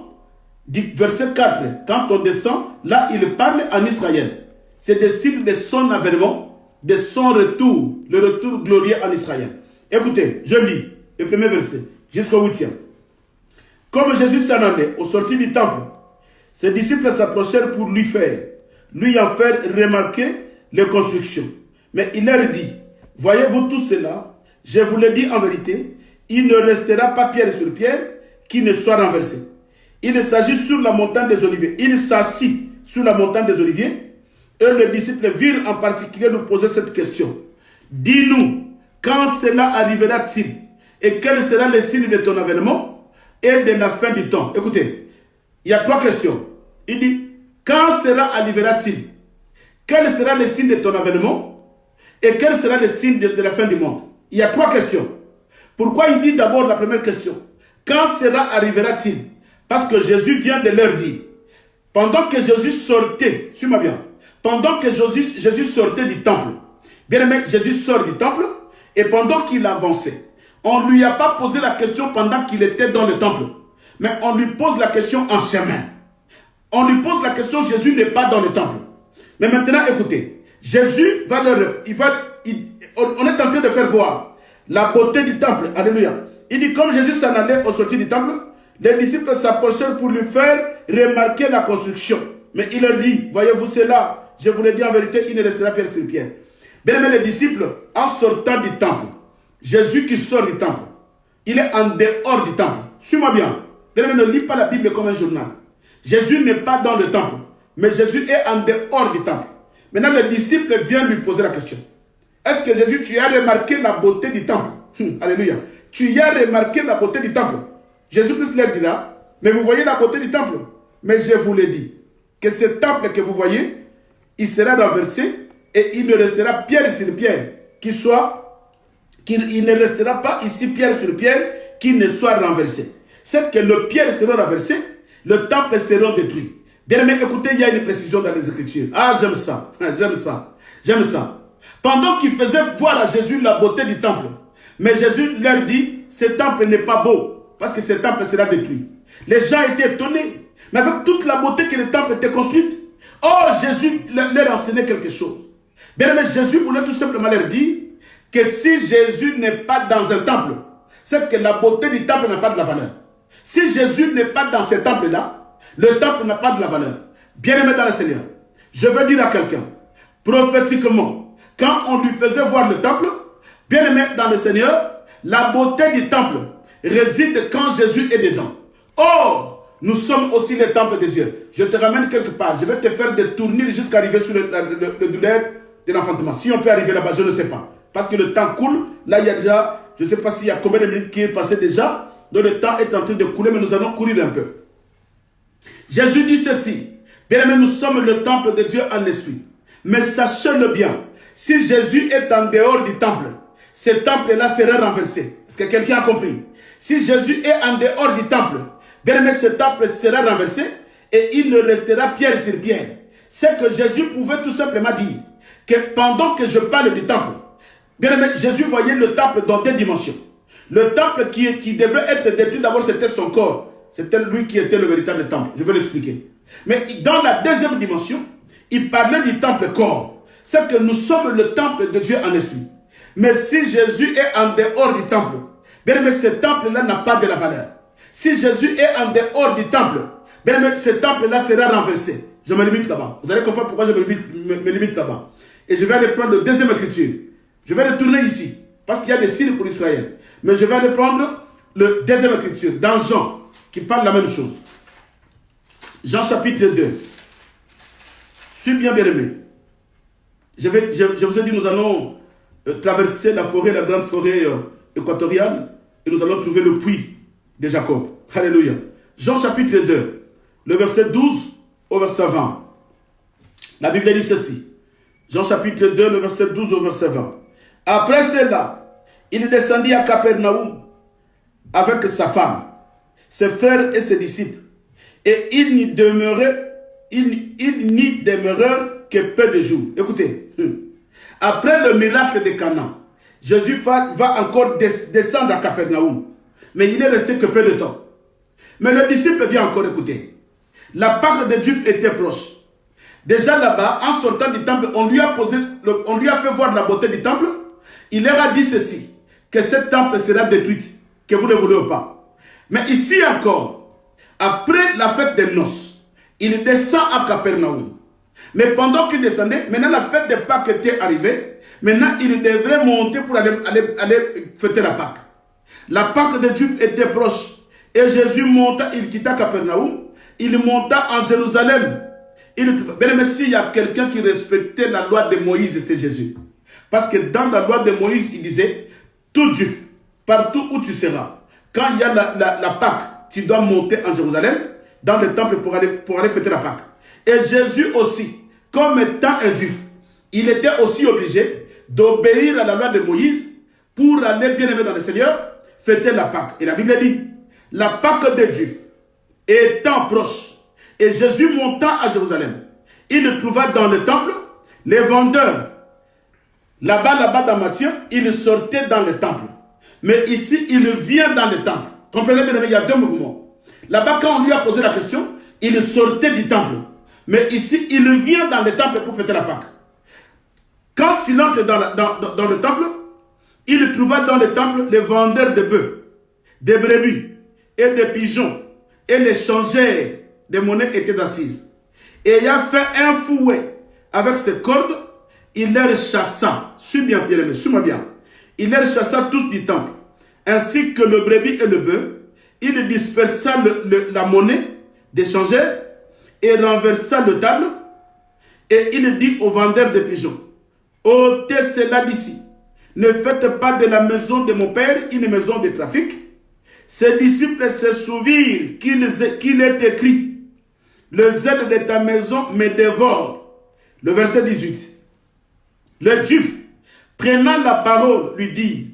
Verset 4, quand on descend, là, il parle en Israël. C'est des signes de son avènement, de son retour, le retour glorieux en Israël. Écoutez, je lis le premier verset jusqu'au 8e. Comme Jésus s'en allait au sortir du temple, ses disciples s'approchèrent pour lui en faire remarquer les constructions. Mais il leur dit, voyez-vous tout cela? Je vous le dis en vérité, il ne restera pas pierre sur pierre qui ne soit renversé. Il s'agit sur la montagne des Oliviers. Il s'assit sur la montagne des Oliviers. Et les disciples virent en particulier nous poser cette question. Dis-nous, quand cela arrivera-t-il? Et quel sera le signe de ton avènement et de la fin du temps? Écoutez, il y a trois questions. Il dit, quand cela arrivera-t-il? Quel sera le signe de ton avènement? Et quel sera le signe de la fin du monde? Il y a trois questions. Pourquoi il dit d'abord la première question? Quand cela arrivera-t-il? Parce que Jésus vient de leur dire, pendant que Jésus sortait, suis-moi bien, pendant que Jésus sortait du temple, bien aimé, Jésus sort du temple, et pendant qu'il avançait, on ne lui a pas posé la question pendant qu'il était dans le temple, mais on lui pose la question en chemin. On lui pose la question, Jésus n'est pas dans le temple. Mais maintenant, écoutez, Jésus va leur... on est en train de faire voir la beauté du temple. Alléluia. Il dit, comme Jésus s'en allait au sortir du temple, les disciples s'approchèrent pour lui faire remarquer la construction. Mais il leur dit, voyez-vous cela, je vous le dis en vérité, il ne restera pierre sur pierre. Bien aimés les disciples, en sortant du temple, Jésus qui sort du temple, il est en dehors du temple. Suis-moi bien. Bien aimés, ne lis pas la Bible comme un journal. Jésus n'est pas dans le temple, mais Jésus est en dehors du temple. Maintenant, les disciples viennent lui poser la question. Est-ce que Jésus, tu as remarqué la beauté du temple? Alléluia. Tu as remarqué la beauté du temple? Jésus-Christ leur dit là, mais vous voyez la beauté du temple. Mais je vous l'ai dit, que ce temple que vous voyez, il sera renversé et il ne restera pierre sur pierre il ne restera pas ici pierre sur pierre qui ne soit renversé. C'est que le pierre sera renversé, le temple sera détruit. Bien aimé, écoutez, il y a une précision dans les Écritures. Ah, j'aime ça, j'aime ça, j'aime ça. Pendant qu'ils faisaient voir à Jésus la beauté du temple, mais Jésus leur dit, ce temple n'est pas beau. Parce que ce temple sera détruit. Les gens étaient étonnés. Mais avec toute la beauté que le temple était construit. Oh, Jésus leur enseignait quelque chose. Bien aimé, Jésus voulait tout simplement leur dire que si Jésus n'est pas dans un temple, c'est que la beauté du temple n'a pas de la valeur. Si Jésus n'est pas dans ce temple-là, le temple n'a pas de la valeur. Bien aimé dans le Seigneur, je veux dire à quelqu'un, prophétiquement, quand on lui faisait voir le temple, bien aimé dans le Seigneur, La beauté du temple réside quand Jésus est dedans. Or, nous sommes aussi le temple de Dieu. Je te ramène quelque part. Je vais te faire des tournures jusqu'à arriver sur le douleur de l'enfantement. Si on peut arriver là-bas, je ne sais pas. Parce que le temps coule. Là, il y a déjà, je ne sais pas s'il y a combien de minutes qui est passé déjà. Donc le temps est en train de couler, mais nous allons courir un peu. Jésus dit ceci. Bien aimé, nous sommes le temple de Dieu en esprit. Mais sachez-le bien. Si Jésus est en dehors du temple, ce temple-là sera renversé. Est-ce que quelqu'un a compris? Si Jésus est en dehors du temple, bien aimé, ce temple sera renversé et il ne restera pierre sur pierre. C'est que Jésus pouvait tout simplement dire que pendant que je parle du temple, bien aimé, Jésus voyait le temple dans deux dimensions. Le temple qui devait être détruit, d'abord c'était son corps. C'était lui qui était le véritable temple. Je vais l'expliquer. Mais dans la deuxième dimension, il parlait du temple corps. C'est que nous sommes le temple de Dieu en esprit. Mais si Jésus est en dehors du temple, bien aimé, ce temple-là n'a pas de la valeur. Si Jésus est en dehors du temple, bien aimé, ce temple-là sera renversé. Je me limite là-bas. Vous allez comprendre pourquoi je me limite là-bas. Et je vais aller prendre la deuxième écriture. Je vais le tourner ici. Parce qu'il y a des signes pour Israël. Mais je vais aller prendre le deuxième écriture. Dans Jean, qui parle la même chose. Jean chapitre 2. Suis bien aimé. Je vous ai dit, nous allons traverser la forêt, la grande forêt équatoriale. Et nous allons trouver le puits de Jacob. Alléluia. Jean chapitre 2. Le verset 12 au verset 20. La Bible dit ceci. Jean chapitre 2, le verset 12 au verset 20. Après cela, il descendit à Capernaum avec sa femme, ses frères et ses disciples. Et il n'y demeurait que peu de jours. Écoutez, après le miracle de Cana, Jésus va encore descendre à Capernaum. Mais il est resté que peu de temps. Mais le disciple vient encore écouter. La Pâque des Juifs était proche. Déjà là-bas, en sortant du temple, on lui a fait voir la beauté du temple. Il leur a dit ceci, que ce temple sera détruit, que vous ne voulez pas. Mais ici encore, après la fête des noces, il descend à Capernaum. Mais pendant qu'il descendait, maintenant la fête des Pâques était arrivée. Maintenant, il devrait monter pour aller fêter la Pâque. La Pâque des Juifs était proche. Et Jésus monta, il quitta Capernaum. Il monta en Jérusalem. Mais s'il y a quelqu'un qui respectait la loi de Moïse, c'est Jésus. Parce que dans la loi de Moïse, il disait, tout Juif, partout où tu seras, quand il y a la Pâque, tu dois monter en Jérusalem, dans le temple pour aller fêter la Pâque. Et Jésus aussi, comme étant un Juif, il était aussi obligé d'obéir à la loi de Moïse pour aller bien aimé dans le Seigneur, fêter la Pâque. Et la Bible dit, la Pâque des Juifs étant proche, et Jésus monta à Jérusalem, il trouva dans le temple les vendeurs. Là-bas dans Matthieu, il sortait dans le temple. Mais ici, il vient dans le temple. Comprenez bien, il y a deux mouvements. Là-bas, quand on lui a posé la question, il sortait du temple. Mais ici, il vient dans le temple pour fêter la Pâque. Quand il entre dans le temple, il trouva dans le temple les vendeurs de bœufs, des brebis et des pigeons. Et les changeurs de monnaie étaient assises. Et ayant fait un fouet avec ses cordes, il les chassa. Suis-moi bien. Il les chassa tous du temple, ainsi que le brebis et le bœuf. Il dispersa la monnaie des changeurs et renversa le table. Et il dit aux vendeurs de pigeons, ôtez cela d'ici. Ne faites pas de la maison de mon père une maison de trafic. Ses disciples se souvirent qu'il est écrit, le zèle de ta maison me dévore. Le verset 18. Le Juif, prenant la parole, lui dit,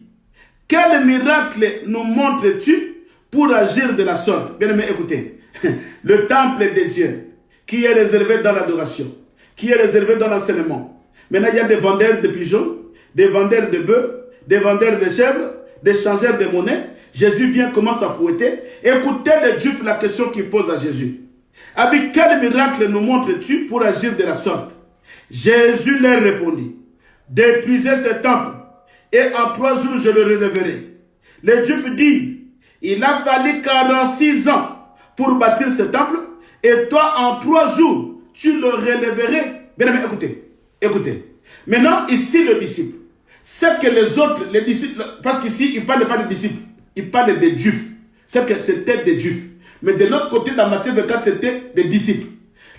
quel miracle nous montres-tu pour agir de la sorte? Bien aimé, écoutez, le temple de Dieu, qui est réservé dans l'adoration, qui est réservé dans l'enseignement. Maintenant, il y a des vendeurs de pigeons, des vendeurs de bœufs, des vendeurs de chèvres, des changeurs de monnaie. Jésus vient, commence à fouetter. Écoutez les Juifs la question qu'ils posent à Jésus. Avec quel miracle nous montres-tu pour agir de la sorte? Jésus leur répondit, détruisez ce temple et en 3 jours je le relèverai. Les Juifs disent, il a fallu 46 ans pour bâtir ce temple et toi en 3 jours tu le relèverais. Bien aimé, écoutez. Maintenant ici le disciple, C'est que les autres, les disciples, parce qu'ici, il ne parle pas de disciples, il parle des juifs. C'est que c'était des juifs. Mais de l'autre côté, dans Matthieu 24, c'était des disciples.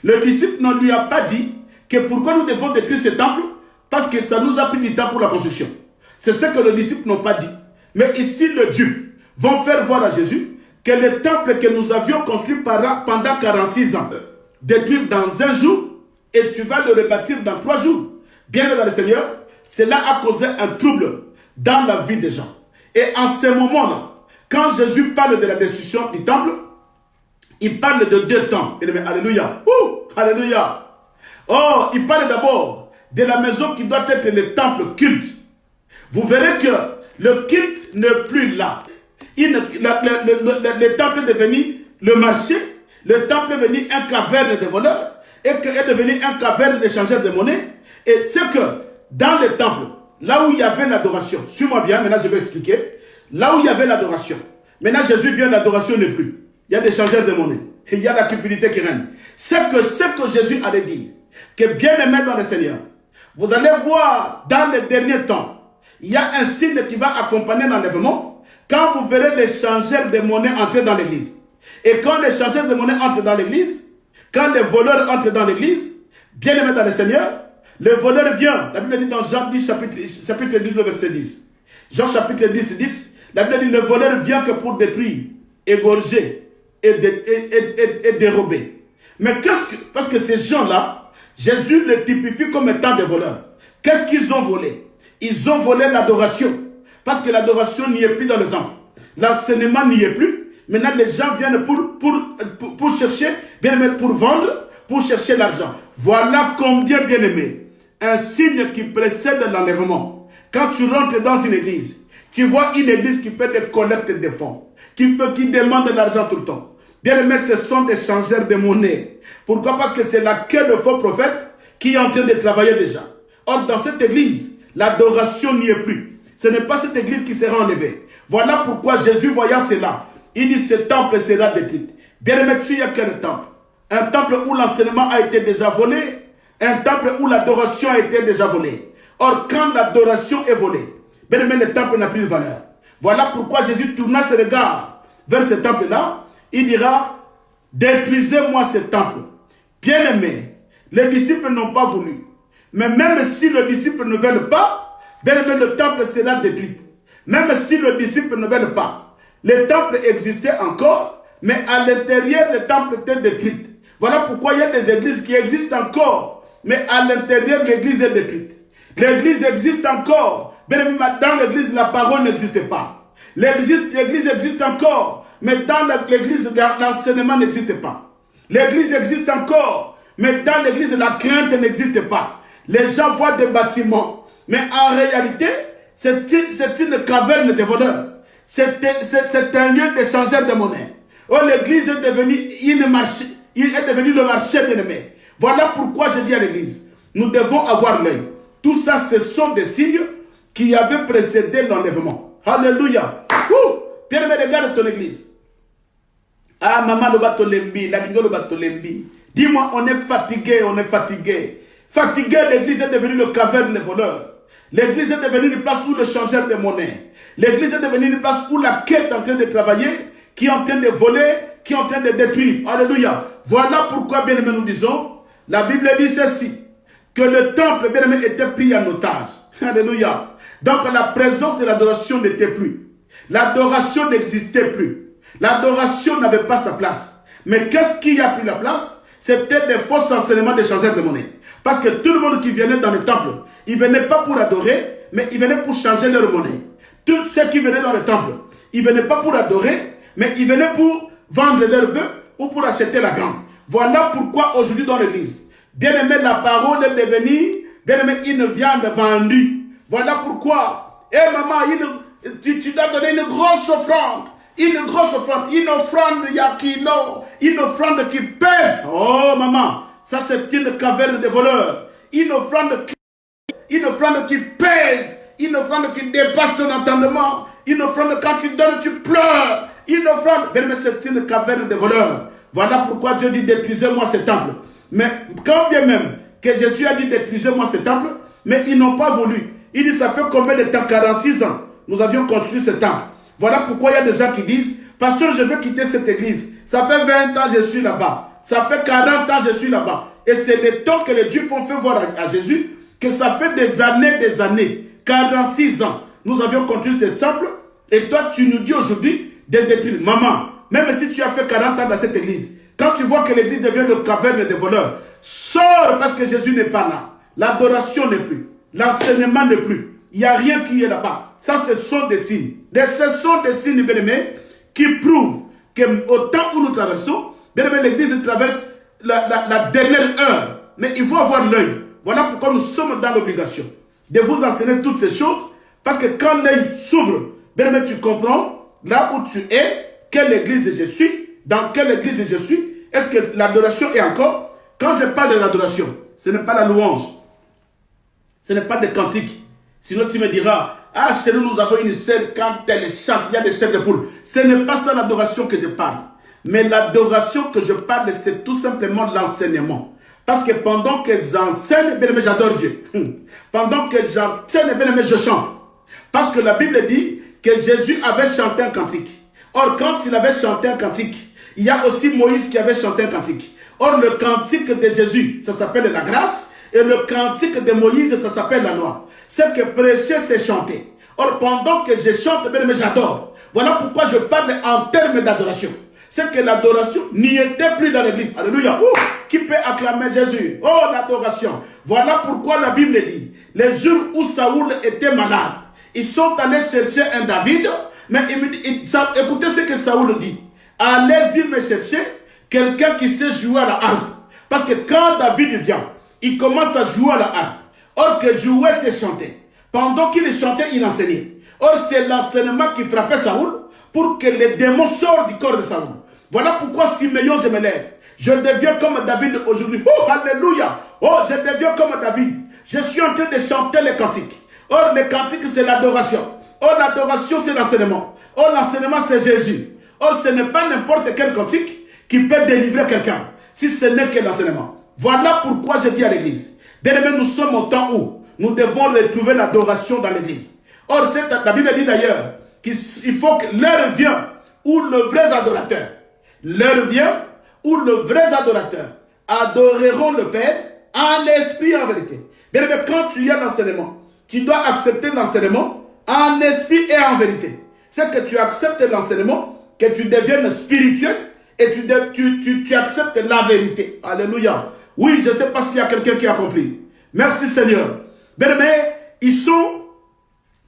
Le disciple ne lui a pas dit que pourquoi nous devons détruire ce temple, parce que ça nous a pris du temps pour la construction. C'est ce que les disciples n'ont pas dit. Mais ici, les juifs vont faire voir à Jésus que le temple que nous avions construit pendant 46 ans, détruire dans un jour, et tu vas le rebâtir dans 3 jours. Bien dans le Seigneur, cela a causé un trouble dans la vie des gens. Et en ce moment-là, quand Jésus parle de la destruction du temple, il parle de 2 temps. Alléluia. Alléluia. Oh, il parle d'abord de la maison qui doit être le temple culte. Vous verrez que le culte n'est plus là. Le temple est devenu le marché. Le temple est devenu un caverne de voleurs. Et est devenu un caverne d'échangeurs de monnaie. Et c'est que dans le temple, là où il y avait l'adoration, suis-moi bien, maintenant je vais expliquer. Là où il y avait l'adoration, maintenant Jésus vient, l'adoration n'est plus. Il y a des échangeurs de monnaie. Et il y a la cupidité qui règne. C'est que ce que Jésus allait dire, que bien-aimé dans le Seigneur, vous allez voir dans les derniers temps, il y a un signe qui va accompagner l'enlèvement quand vous verrez les changeurs de monnaie entrer dans l'église. Et quand les changeurs de monnaie entrent dans l'église, quand les voleurs entrent dans l'église, bien-aimé dans le Seigneur, le voleur vient. La Bible dit dans Jean 10, chapitre 10, le verset 10. Jean chapitre 10, 10, la Bible dit le voleur vient que pour détruire, égorger et dérober. Mais parce que ces gens-là, Jésus les typifie comme étant des voleurs. Qu'est-ce qu'ils ont volé? Ils ont volé l'adoration. Parce que l'adoration n'y est plus dans le temple. L'enseignement n'y est plus. Maintenant, les gens viennent pour chercher, bien aimé, pour vendre, pour chercher l'argent. Voilà combien, bien aimé, un signe qui précède l'enlèvement. Quand tu rentres dans une église, tu vois une église qui fait des collectes de fonds, qui demande de l'argent tout le temps. Bien aimé, ce sont des changeurs de monnaie. Pourquoi? Parce que c'est là que le faux prophète qui est en train de travailler déjà. Or, dans cette église, l'adoration n'y est plus. Ce n'est pas cette église qui sera enlevée. Voilà pourquoi Jésus, voyant cela, il dit ce temple sera détruit. Bien aimé, tu y a quel temple? Un temple où l'enseignement a été déjà volé. Un temple où l'adoration a été déjà volée. Or, quand l'adoration est volée, bien aimé, le temple n'a plus de valeur. Voilà pourquoi Jésus tourna ses regards vers ce temple-là. Il dira, détruisez-moi ce temple. Bien aimé, les disciples n'ont pas voulu. Mais même si les disciples ne veulent pas, bien aimé, le temple sera détruit. Même si les disciples ne veulent pas, le temple existait encore, mais à l'intérieur, le temple était détruit. Voilà pourquoi il y a des églises qui existent encore, mais à l'intérieur, l'église est détruite. L'église existe encore, mais dans l'église, la parole n'existe pas. L'église existe encore, mais dans l'église, l'enseignement n'existe pas. L'église existe encore, mais dans l'église, la crainte n'existe pas. Les gens voient des bâtiments, mais en réalité, c'est une caverne de voleurs. C'est un lieu d'échangeur de monnaie. Oh, l'église est devenue le marché bien-aimé. Voilà pourquoi je dis à l'église, nous devons avoir l'œil. Tout ça, ce sont des signes qui avaient précédé l'enlèvement. Alléluia. Bien-aimé, regarde ton église. Ah, maman, le bateau lembi, la ligne le bateau lembi. Dis-moi, on est fatigué, on est fatigué. Fatigué, l'église est devenue le caverne des voleurs. L'église est devenue une place où le changeur de monnaie. L'église est devenue une place où la quête est en train de travailler, qui est en train de voler, qui est en train de détruire. Alléluia. Voilà pourquoi, bien aimé, nous disons, la Bible dit ceci, que le temple, bien aimé, était pris en otage. Alléluia. Donc la présence de l'adoration n'était plus. L'adoration n'existait plus. L'adoration n'avait pas sa place. Mais qu'est-ce qui a pris la place? C'était des faux enseignements des changeurs de monnaie. Parce que tout le monde qui venait dans le temple, ils ne venaient pas pour adorer, mais ils venaient pour changer leur monnaie. Tous ceux qui venaient dans le temple, ils ne venaient pas pour adorer, mais ils venaient pour vendre leur bœuf ou pour acheter la viande. Voilà pourquoi aujourd'hui dans l'église, bien aimé, la parole est devenue, bien aimé, une viande vendue. Voilà pourquoi, maman, tu dois donner une grosse offrande. Une grosse offrande, une offrande yakino, une offrande qui pèse. Oh maman, ça c'est une caverne de voleurs. Une offrande qui pèse, une offrande qui dépasse ton entendement, une offrande quand tu donnes tu pleures, une offrande, mais c'est une caverne de voleurs. Voilà pourquoi Dieu dit détruisez-moi ce temple. Mais quand bien même que Jésus a dit détruisez-moi ce temple, mais ils n'ont pas voulu. Il dit, ça fait combien de temps? 46 ans. Nous avions construit ce temple. Voilà pourquoi il y a des gens qui disent, pasteur, je veux quitter cette église. Ça fait 20 ans, je suis là-bas. Ça fait 40 ans, je suis là-bas. Et c'est le temps que les dieux font fait voir à Jésus que ça fait des années, 46 ans. Nous avions construit ce temple. Et toi, tu nous dis aujourd'hui de détruire. Maman, même si tu as fait 40 ans dans cette église, quand tu vois que l'église devient le caverne des voleurs, sors parce que Jésus n'est pas là. L'adoration n'est plus. L'enseignement n'est plus. Il n'y a rien qui est là-bas. Ça, ce sont des signes. Ce sont des signes, bien-aimés, qui prouvent qu'au temps où nous traversons, bien-aimés, l'église traverse la dernière heure. Mais il faut avoir l'œil. Voilà pourquoi nous sommes dans l'obligation de vous enseigner toutes ces choses. Parce que quand l'œil s'ouvre, bien-aimé, tu comprends là où tu es, quelle église je suis, dans quelle église je suis. Est-ce que l'adoration est encore? Quand je parle de l'adoration, ce n'est pas la louange. Ce n'est pas des cantiques. Sinon tu me diras, ah, chez nous, nous avons une scène, quand elle chante, il y a des chefs de poule. Ce n'est pas ça l'adoration que je parle. Mais l'adoration que je parle, c'est tout simplement l'enseignement. Parce que pendant que j'enseigne, bien aimé, j'adore Dieu. Pendant que j'enseigne, bien aimé, je chante. Parce que la Bible dit que Jésus avait chanté un cantique. Or, quand il avait chanté un cantique, il y a aussi Moïse qui avait chanté un cantique. Or, le cantique de Jésus, ça s'appelle la grâce. Et le cantique de Moïse, ça s'appelle la loi. C'est que prêcher, c'est chanter. Or, pendant que je chante, bien aimé, j'adore. Voilà pourquoi je parle en termes d'adoration. C'est que l'adoration n'y était plus dans l'église. Alléluia. Qui peut acclamer Jésus? Oh, l'adoration. Voilà pourquoi la Bible dit, les jours où Saoul était malade, ils sont allés chercher un David. Mais écoutez ce que Saoul dit. Allez-y me chercher quelqu'un qui sait jouer à la harpe. Parce que quand David vient, il commence à jouer à la harpe. Or que jouer, c'est chanter. Pendant qu'il chantait, il enseignait. Or, c'est l'enseignement qui frappait Saoul pour que les démons sortent du corps de Saoul. Voilà pourquoi, Simeon, je me lève. Je deviens comme David aujourd'hui. Oh, alléluia. Oh, je deviens comme David. Je suis en train de chanter les cantiques. Or, les cantiques, c'est l'adoration. Or, l'adoration, c'est l'enseignement. Or, l'enseignement, c'est Jésus. Or, ce n'est pas n'importe quel cantique qui peut délivrer quelqu'un, si ce n'est que l'enseignement. Voilà pourquoi je dis à l'église. Bien aimé, nous sommes au temps où nous devons retrouver l'adoration dans l'église. Or, la Bible dit d'ailleurs qu'il faut que l'heure vienne où le vrai adorateur, adoreront le Père en esprit et en vérité. Bien aimé, quand tu y as l'enseignement, tu dois accepter l'enseignement en esprit et en vérité. C'est que tu acceptes l'enseignement, que tu deviennes spirituel et tu acceptes la vérité. Alléluia. Oui, je ne sais pas s'il y a quelqu'un qui a compris. Merci Seigneur. Bien aimé, ils sont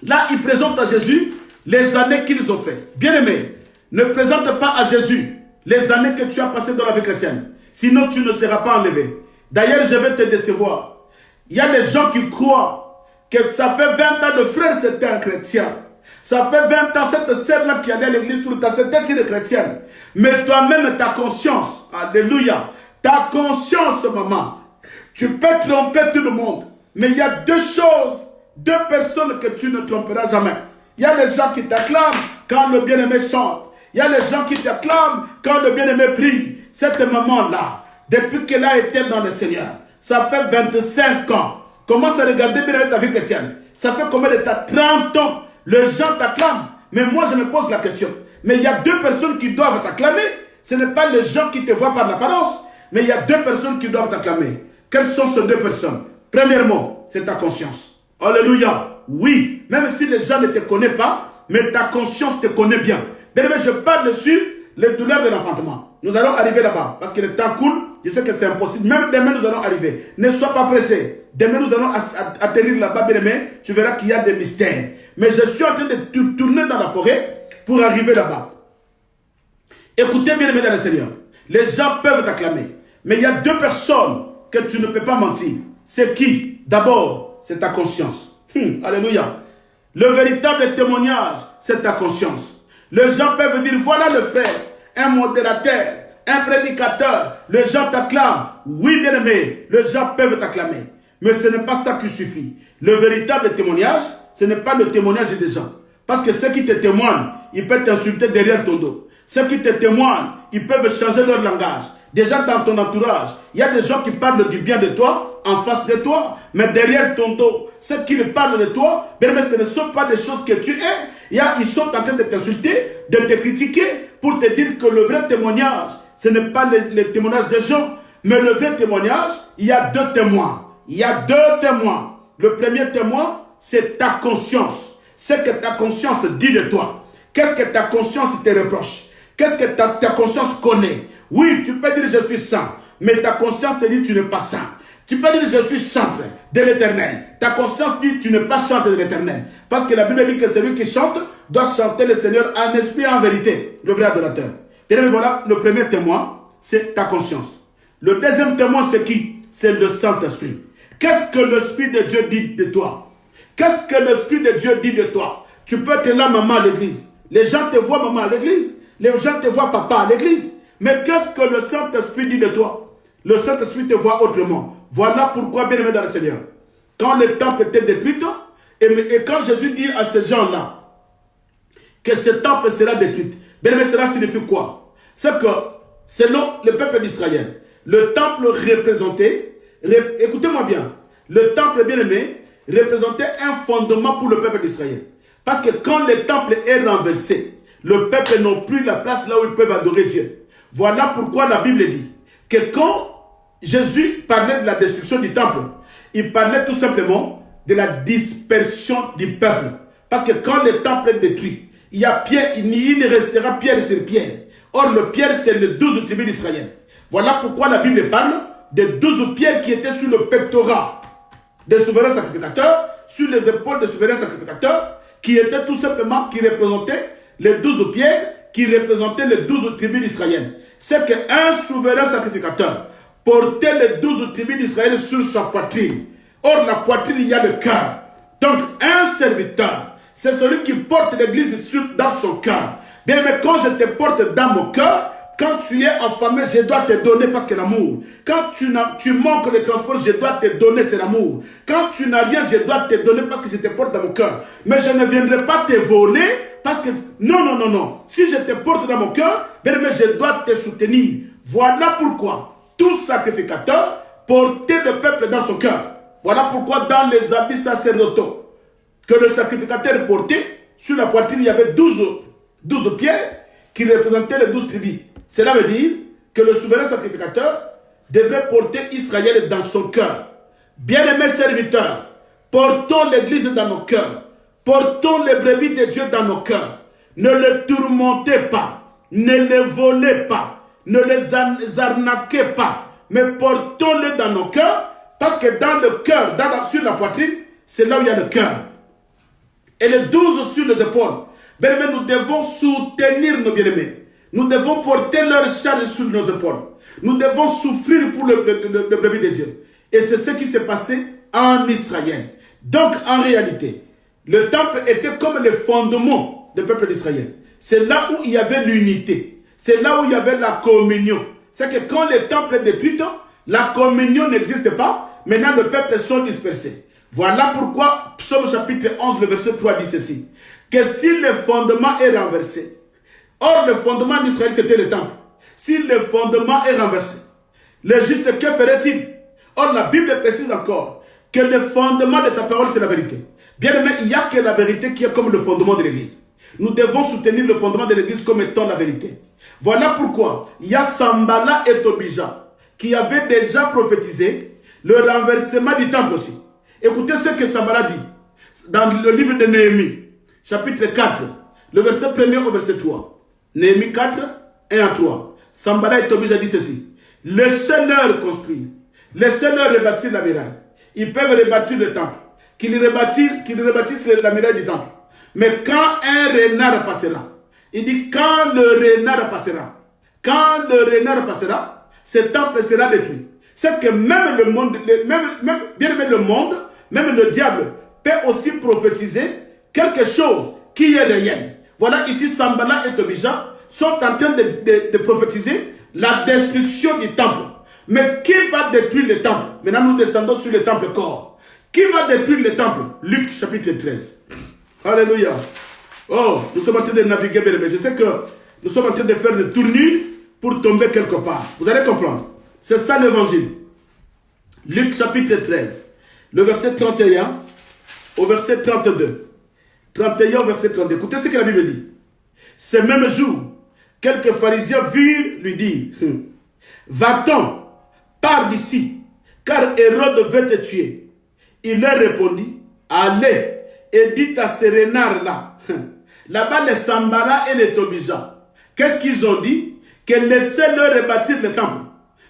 là, ils présentent à Jésus les années qu'ils ont fait. Bien aimé, ne présente pas à Jésus les années que tu as passées dans la vie chrétienne. Sinon, tu ne seras pas enlevé. D'ailleurs, je vais te décevoir. Il y a des gens qui croient que ça fait 20 ans de frère, c'était un chrétien. Ça fait 20 ans, cette sœur-là qui allait à l'église tout le temps, c'était une chrétienne. Mais toi-même, ta conscience, alléluia, ta conscience, maman, tu peux tromper tout le monde. Mais il y a deux choses, deux personnes que tu ne tromperas jamais. Il y a les gens qui t'acclament quand le bien-aimé chante. Il y a les gens qui t'acclament quand le bien-aimé prie. Cette maman-là, depuis qu'elle a été dans le Seigneur, ça fait 25 ans. Commence à regarder bien ta vie chrétienne. Ça fait combien de temps? 30 ans. Les gens t'acclament. Mais moi, je me pose la question. Mais il y a deux personnes qui doivent t'acclamer. Ce n'est pas les gens qui te voient par l'apparence. Mais il y a deux personnes qui doivent t'acclamer. Quelles sont ces deux personnes? Premièrement, c'est ta conscience. Alléluia. Oui, même si les gens ne te connaissent pas, mais ta conscience te connaît bien. Bien, je parle sur les douleurs de l'enfantement. Nous allons arriver là-bas parce que le temps coule. Je sais que c'est impossible. Même demain, nous allons arriver. Ne sois pas pressé. Demain, nous allons atterrir là-bas, bien aimé. Tu verras qu'il y a des mystères. Mais je suis en train de tourner dans la forêt pour arriver là-bas. Écoutez, bien aimé dans le Seigneur. Les gens peuvent t'acclamer. Mais il y a deux personnes que tu ne peux pas mentir. C'est qui? D'abord, c'est ta conscience. Alléluia. Le véritable témoignage, c'est ta conscience. Les gens peuvent dire, voilà le frère, un modérateur, un prédicateur. Les gens t'acclament. Oui, bien aimé, les gens peuvent t'acclamer. Mais ce n'est pas ça qui suffit. Le véritable témoignage, ce n'est pas le témoignage des gens. Parce que ceux qui te témoignent, ils peuvent t'insulter derrière ton dos. Ceux qui te témoignent, ils peuvent changer leur langage. Déjà dans ton entourage, il y a des gens qui parlent du bien de toi, en face de toi, mais derrière ton dos, ce qu'ils parlent de toi, bien aimé, ce ne sont pas des choses que tu es. Ils sont en train de t'insulter, de te critiquer, pour te dire que le vrai témoignage, ce n'est pas le témoignage des gens, mais le vrai témoignage, il y a deux témoins. Il y a deux témoins. Le premier témoin, c'est ta conscience. C'est que ta conscience dit de toi. Qu'est-ce que ta conscience te reproche? Qu'est-ce que ta conscience connaît? Oui, tu peux dire je suis saint, mais ta conscience te dit tu n'es pas saint. Tu peux dire je suis chantre de l'Éternel. Ta conscience dit tu n'es pas chantre de l'Éternel. Parce que la Bible dit que celui qui chante doit chanter le Seigneur en esprit et en vérité. Le vrai adorateur. Et bien voilà, le premier témoin, c'est ta conscience. Le deuxième témoin, c'est qui? C'est le Saint-Esprit. Qu'est-ce que l'Esprit de Dieu dit de toi? Qu'est-ce que l'Esprit de Dieu dit de toi? Tu peux être là, maman, à l'église. Les gens te voient, maman, à l'église. Les gens te voient, papa, à l'église. Mais qu'est-ce que le Saint-Esprit dit de toi? Le Saint-Esprit te voit autrement. Voilà pourquoi, bien aimé dans le Seigneur, quand le temple était détruit, et quand Jésus dit à ces gens-là que ce temple sera détruit, bien aimé, cela signifie quoi? C'est que, selon le peuple d'Israël, le temple représentait, écoutez-moi bien, le temple, bien aimé, représentait un fondement pour le peuple d'Israël. Parce que quand le temple est renversé, le peuple n'a plus la place là où ils peuvent adorer Dieu. Voilà pourquoi la Bible dit que quand Jésus parlait de la destruction du temple, il parlait tout simplement de la dispersion du peuple. Parce que quand le temple est détruit, il y a pierre, il ne restera pierre sur pierre. Or, le pierre, c'est les 12 tribus d'Israël. Voilà pourquoi la Bible parle des 12 pierres qui étaient sur le pectorat des souverains sacrificateurs, sur les épaules des souverains sacrificateurs, qui étaient tout simplement, qui représentaient les 12 pierres, qui représentaient les 12 tribus d'Israël. C'est qu'un souverain sacrificateur portait les 12 tribus d'Israël sur sa poitrine. Or, la poitrine, il y a le cœur. Donc, un serviteur, c'est celui qui porte l'église dans son cœur. Bien, mais quand je te porte dans mon cœur, quand tu es affamé, je dois te donner parce que l'amour. Quand tu manques de transport, je dois te donner, c'est l'amour. Quand tu n'as rien, je dois te donner parce que je te porte dans mon cœur. Mais je ne viendrai pas te voler parce que, non. Si je te porte dans mon cœur, bien, mais je dois te soutenir. Voilà pourquoi tout sacrificateur portait le peuple dans son cœur. Voilà pourquoi dans les habits sacerdotaux que le sacrificateur portait, sur la poitrine, il y avait 12 pierres qui représentaient les 12 tribus. Cela veut dire que le souverain sacrificateur devrait porter Israël dans son cœur. Bien-aimés serviteurs, portons l'église dans nos cœurs. Portons les brebis de Dieu dans nos cœurs. Ne les tourmentez pas. Ne les volez pas. Ne les arnaquez pas. Mais portons-les dans nos cœurs. Parce que dans le cœur, sur la poitrine, c'est là où il y a le cœur. Et les 12 sur les épaules. Bien-aimés, nous devons soutenir nos bien-aimés. Nous devons porter leur charge sur nos épaules. Nous devons souffrir pour le brebis de Dieu. Et c'est ce qui s'est passé en Israël. Donc, en réalité, le temple était comme le fondement du peuple d'Israël. C'est là où il y avait l'unité. C'est là où il y avait la communion. C'est que quand le temple est détruit, la communion n'existe pas. Maintenant, le peuple sont dispersés. Voilà pourquoi Psaume chapitre 11, le verset 3 dit ceci. Que si le fondement est renversé, or le fondement d'Israël c'était le temple. Si le fondement est renversé, le juste que ferait-il? Or la Bible précise encore que le fondement de ta parole c'est la vérité. Bien aimé, il n'y a que la vérité qui est comme le fondement de l'église. Nous devons soutenir le fondement de l'église comme étant la vérité. Voilà pourquoi il y a Sambala et Tobija qui avaient déjà prophétisé le renversement du temple aussi. Écoutez ce que Sambala dit dans le livre de Néhémie, chapitre 4, le verset 1er au verset 3. Néhémie 4, 1 à 3. Sambala et Tobija dit ceci. Laissez-leur construire. Laissez-leur rebâtir la muraille. Ils peuvent rebâtir le temple. Qu'ils rebâtissent la muraille du temple. Mais quand un renard passera, il dit quand le renard passera, ce temple sera détruit. C'est que même le monde, même le diable peut aussi prophétiser quelque chose qui est réel. Voilà ici Sambala et Tobija sont en train de prophétiser la destruction du temple. Mais qui va détruire le temple? Maintenant nous descendons sur le temple corps. Qui va détruire le temple? Luc chapitre 13. Alléluia. Oh, nous sommes en train de naviguer, mais je sais que nous sommes en train de faire une tournure pour tomber quelque part. Vous allez comprendre. C'est ça l'évangile. Luc chapitre 13, le verset 31 au verset 32. 31 au verset 32. Écoutez ce que la Bible dit. Ce même jour, quelques pharisiens virent lui dire, va-t'en, pars d'ici, car Hérode veut te tuer. Il leur répondit, allez et dites à ces renards-là. Là-bas, les Sambala et les Tobija. Qu'est-ce qu'ils ont dit? Que laissez-leur rebâtir le temple.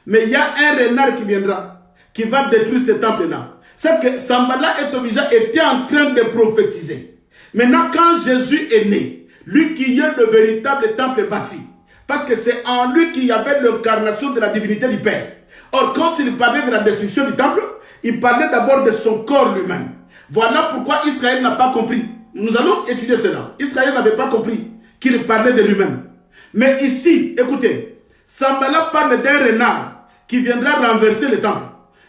Mais il y a un renard qui viendra, qui va détruire ce temple-là. C'est que Sambala et Tobija étaient en train de prophétiser. Maintenant, quand Jésus est né, lui qui est le véritable temple bâti, parce que c'est en lui qu'il y avait l'incarnation de la divinité du Père. Or, quand il parlait de la destruction du temple, il parlait d'abord de son corps lui-même. Voilà pourquoi Israël n'a pas compris. Nous allons étudier cela. Israël n'avait pas compris qu'il parlait de lui-même. Mais ici, écoutez, Sambala parle d'un renard qui viendra renverser le temple.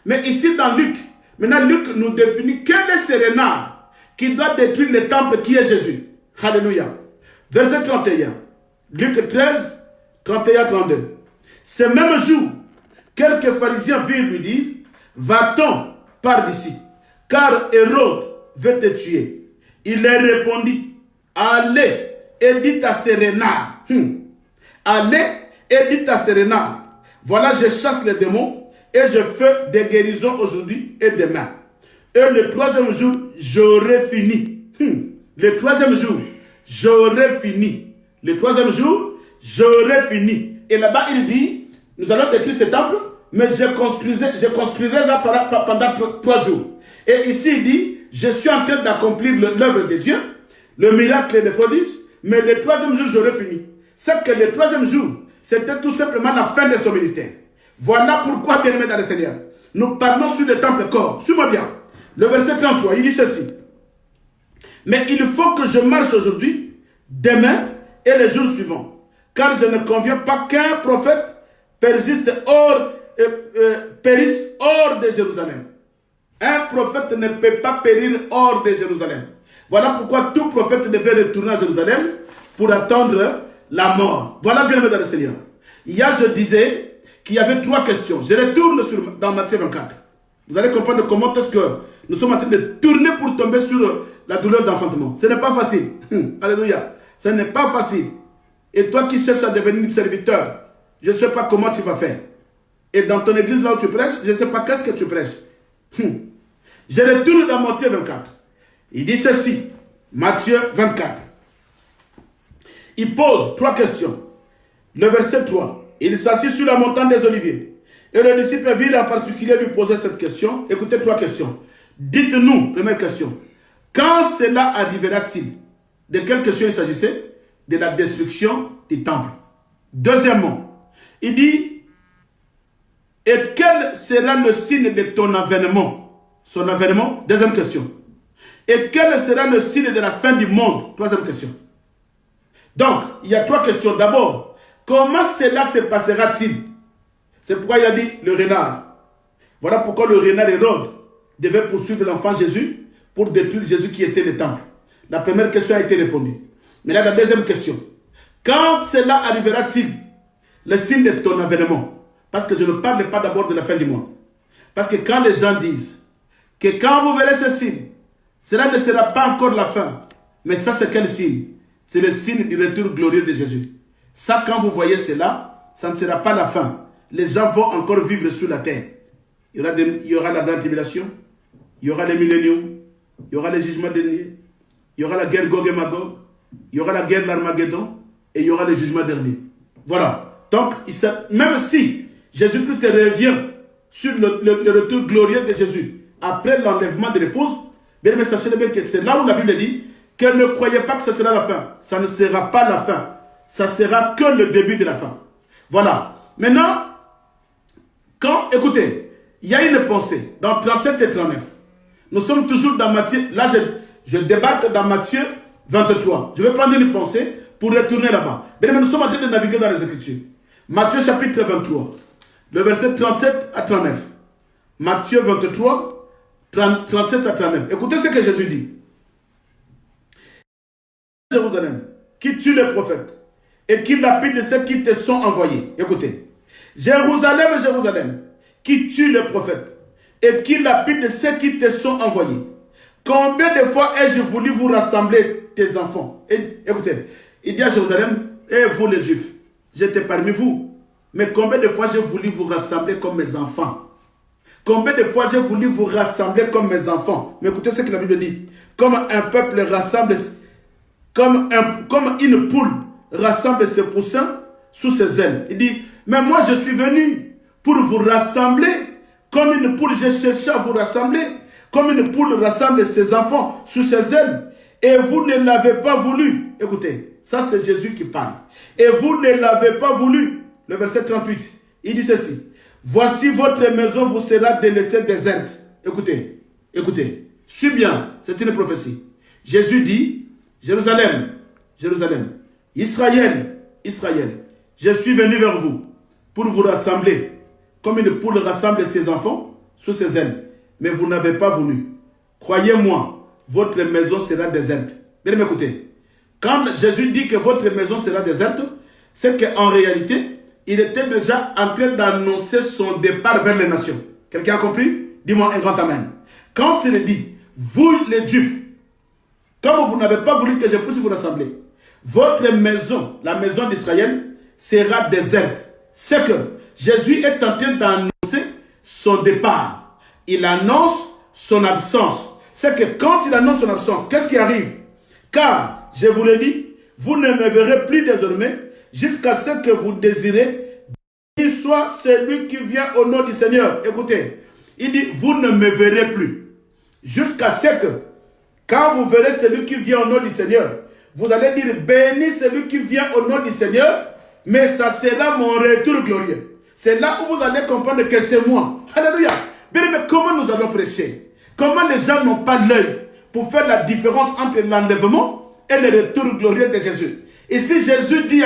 Mais ici dans Luc, maintenant Luc nous définit quel est ce renard qui doit détruire le temple qui est Jésus. Alléluia. Verset 31. Luc 13, 31-32. Ce même jour, quelques pharisiens virent lui dire, va-t'en, pars d'ici, car Hérode veut te tuer. Il leur répondit, allez et dites à ces renards, allez et dites à ces renards, voilà, je chasse les démons et je fais des guérisons aujourd'hui et demain. Et le troisième jour, j'aurai fini. Le troisième jour, j'aurai fini. Le troisième jour, j'aurai fini. Et là-bas, il dit, nous allons détruire ce temple, mais je construirai ça pendant 3 jours. Et ici, il dit, je suis en train d'accomplir l'œuvre de Dieu, le miracle des prodiges, mais le troisième jour, j'aurai fini. C'est que le troisième jour, c'était tout simplement la fin de son ministère. Voilà pourquoi, bien-aimés dans le Seigneur, nous parlons sur le temple corps. Suis-moi bien. Le verset 33, il dit ceci. Mais il faut que je marche aujourd'hui, demain et les jours suivants, car je ne conviens pas qu'un prophète périsse hors de Jérusalem. Un prophète ne peut pas périr hors de Jérusalem. Voilà pourquoi tout prophète devait retourner à Jérusalem pour attendre la mort. Voilà, bien aimé dans le Seigneur. Hier, je disais qu'il y avait 3 questions. Je retourne dans Matthieu 24. Vous allez comprendre comment est-ce que nous sommes en train de tourner pour tomber sur la douleur d'enfantement. Ce n'est pas facile. Alléluia. Ce n'est pas facile. Et toi qui cherches à devenir serviteur, je ne sais pas comment tu vas faire. Et dans ton église là où tu prêches, je ne sais pas qu'est-ce que tu prêches. Je retourne dans Matthieu 24. Il dit ceci. Matthieu 24. Il pose 3 questions. Le verset 3. Il s'assit sur la montagne des Oliviers. Et le disciple virent en particulier lui poser cette question. Écoutez 3 questions. Dites-nous, première question. Quand cela arrivera-t-il? De quelle question il s'agissait? De la destruction du temple. Deuxièmement, il dit, et quel sera le signe de ton avènement? Son avènement, deuxième question. Et quel sera le signe de la fin du monde? Troisième question. Donc, il y a 3 questions. D'abord, comment cela se passera-t-il? C'est pourquoi il a dit le renard. Voilà pourquoi le renard Hérode devait poursuivre l'enfant Jésus pour détruire Jésus qui était le temple. La première question a été répondue. Mais là, la deuxième question. Quand cela arrivera-t-il? Le signe de ton avènement. Parce que je ne parle pas d'abord de la fin du monde. Parce que quand les gens disent que quand vous verrez ce signe, cela ne sera pas encore la fin. Mais ça, c'est quel signe? C'est le signe du retour glorieux de Jésus. Ça, quand vous voyez cela, ça ne sera pas la fin. Les gens vont encore vivre sur la terre. Il y aura la grande tribulation, il y aura les milléniums, il y aura les jugements derniers, il y aura la guerre Gog et Magog, il y aura la guerre l'Armageddon et il y aura les jugements derniers. Voilà. Donc, même si Jésus-Christ revient sur le retour glorieux de Jésus après l'enlèvement de l'épouse, bien, mais sachez bien que c'est là où la Bible dit qu'elle ne croyait pas que ce sera la fin. Ça ne sera pas la fin. Ça sera que le début de la fin. Voilà. Maintenant, écoutez, il y a une pensée dans 37 et 39. Nous sommes toujours dans Matthieu. Là, je débarque dans Matthieu 23. Je vais prendre une pensée pour retourner là-bas. Mais nous sommes en train de naviguer dans les Écritures. Matthieu chapitre 23, le verset 37 à 39. Matthieu 23, 37 à 39. Écoutez ce que Jésus dit. Jérusalem, qui tue les prophètes et qui lapide ceux qui te sont envoyés. Écoutez. Jérusalem, Jérusalem, qui tue les prophètes et qui lapide ceux qui te sont envoyés. Combien de fois ai-je voulu vous rassembler, tes enfants? Écoutez, il dit à Jérusalem, vous les Juifs, j'étais parmi vous. Mais combien de fois j'ai voulu vous rassembler comme mes enfants? Combien de fois j'ai voulu vous rassembler comme mes enfants? Mais écoutez ce que la Bible dit. Comme un peuple rassemble, comme une poule rassemble ses poussins sous ses ailes. Il dit, mais moi je suis venu pour vous rassembler. Comme une poule, j'ai cherché à vous rassembler. Comme une poule rassemble ses enfants sous ses ailes. Et vous ne l'avez pas voulu. Écoutez, ça c'est Jésus qui parle. Et vous ne l'avez pas voulu. Le verset 38, il dit ceci. Voici votre maison vous sera délaissée déserte. Écoutez, écoutez. Suis bien, c'est une prophétie. Jésus dit, Jérusalem, Jérusalem, Israël, Israël, je suis venu vers vous pour vous rassembler. Comme une poule rassemble ses enfants sous ses ailes. Mais vous n'avez pas voulu. Croyez-moi, votre maison sera déserte. Bien m'écoutez. Quand Jésus dit que votre maison sera déserte, c'est qu'en réalité, il était déjà en train d'annoncer son départ vers les nations. Quelqu'un a compris? Dis-moi un grand amen. Quand il dit, vous les Juifs, comme vous n'avez pas voulu que je puisse vous rassembler, votre maison, la maison d'Israël, sera déserte. C'est que Jésus est en train d'annoncer son départ. Il annonce son absence. C'est que quand il annonce son absence, qu'est-ce qui arrive? Car, je vous le dis, vous ne me verrez plus désormais jusqu'à ce que vous désirez, qu'il soit celui qui vient au nom du Seigneur. Écoutez, il dit, vous ne me verrez plus. Jusqu'à ce que, quand vous verrez celui qui vient au nom du Seigneur, vous allez dire, béni celui qui vient au nom du Seigneur, mais ça sera mon retour glorieux. C'est là où vous allez comprendre que c'est moi. Alléluia. Mais comment nous allons prêcher? Comment les gens n'ont pas l'œil pour faire la différence entre l'enlèvement et le retour glorieux de Jésus? Et si Jésus dit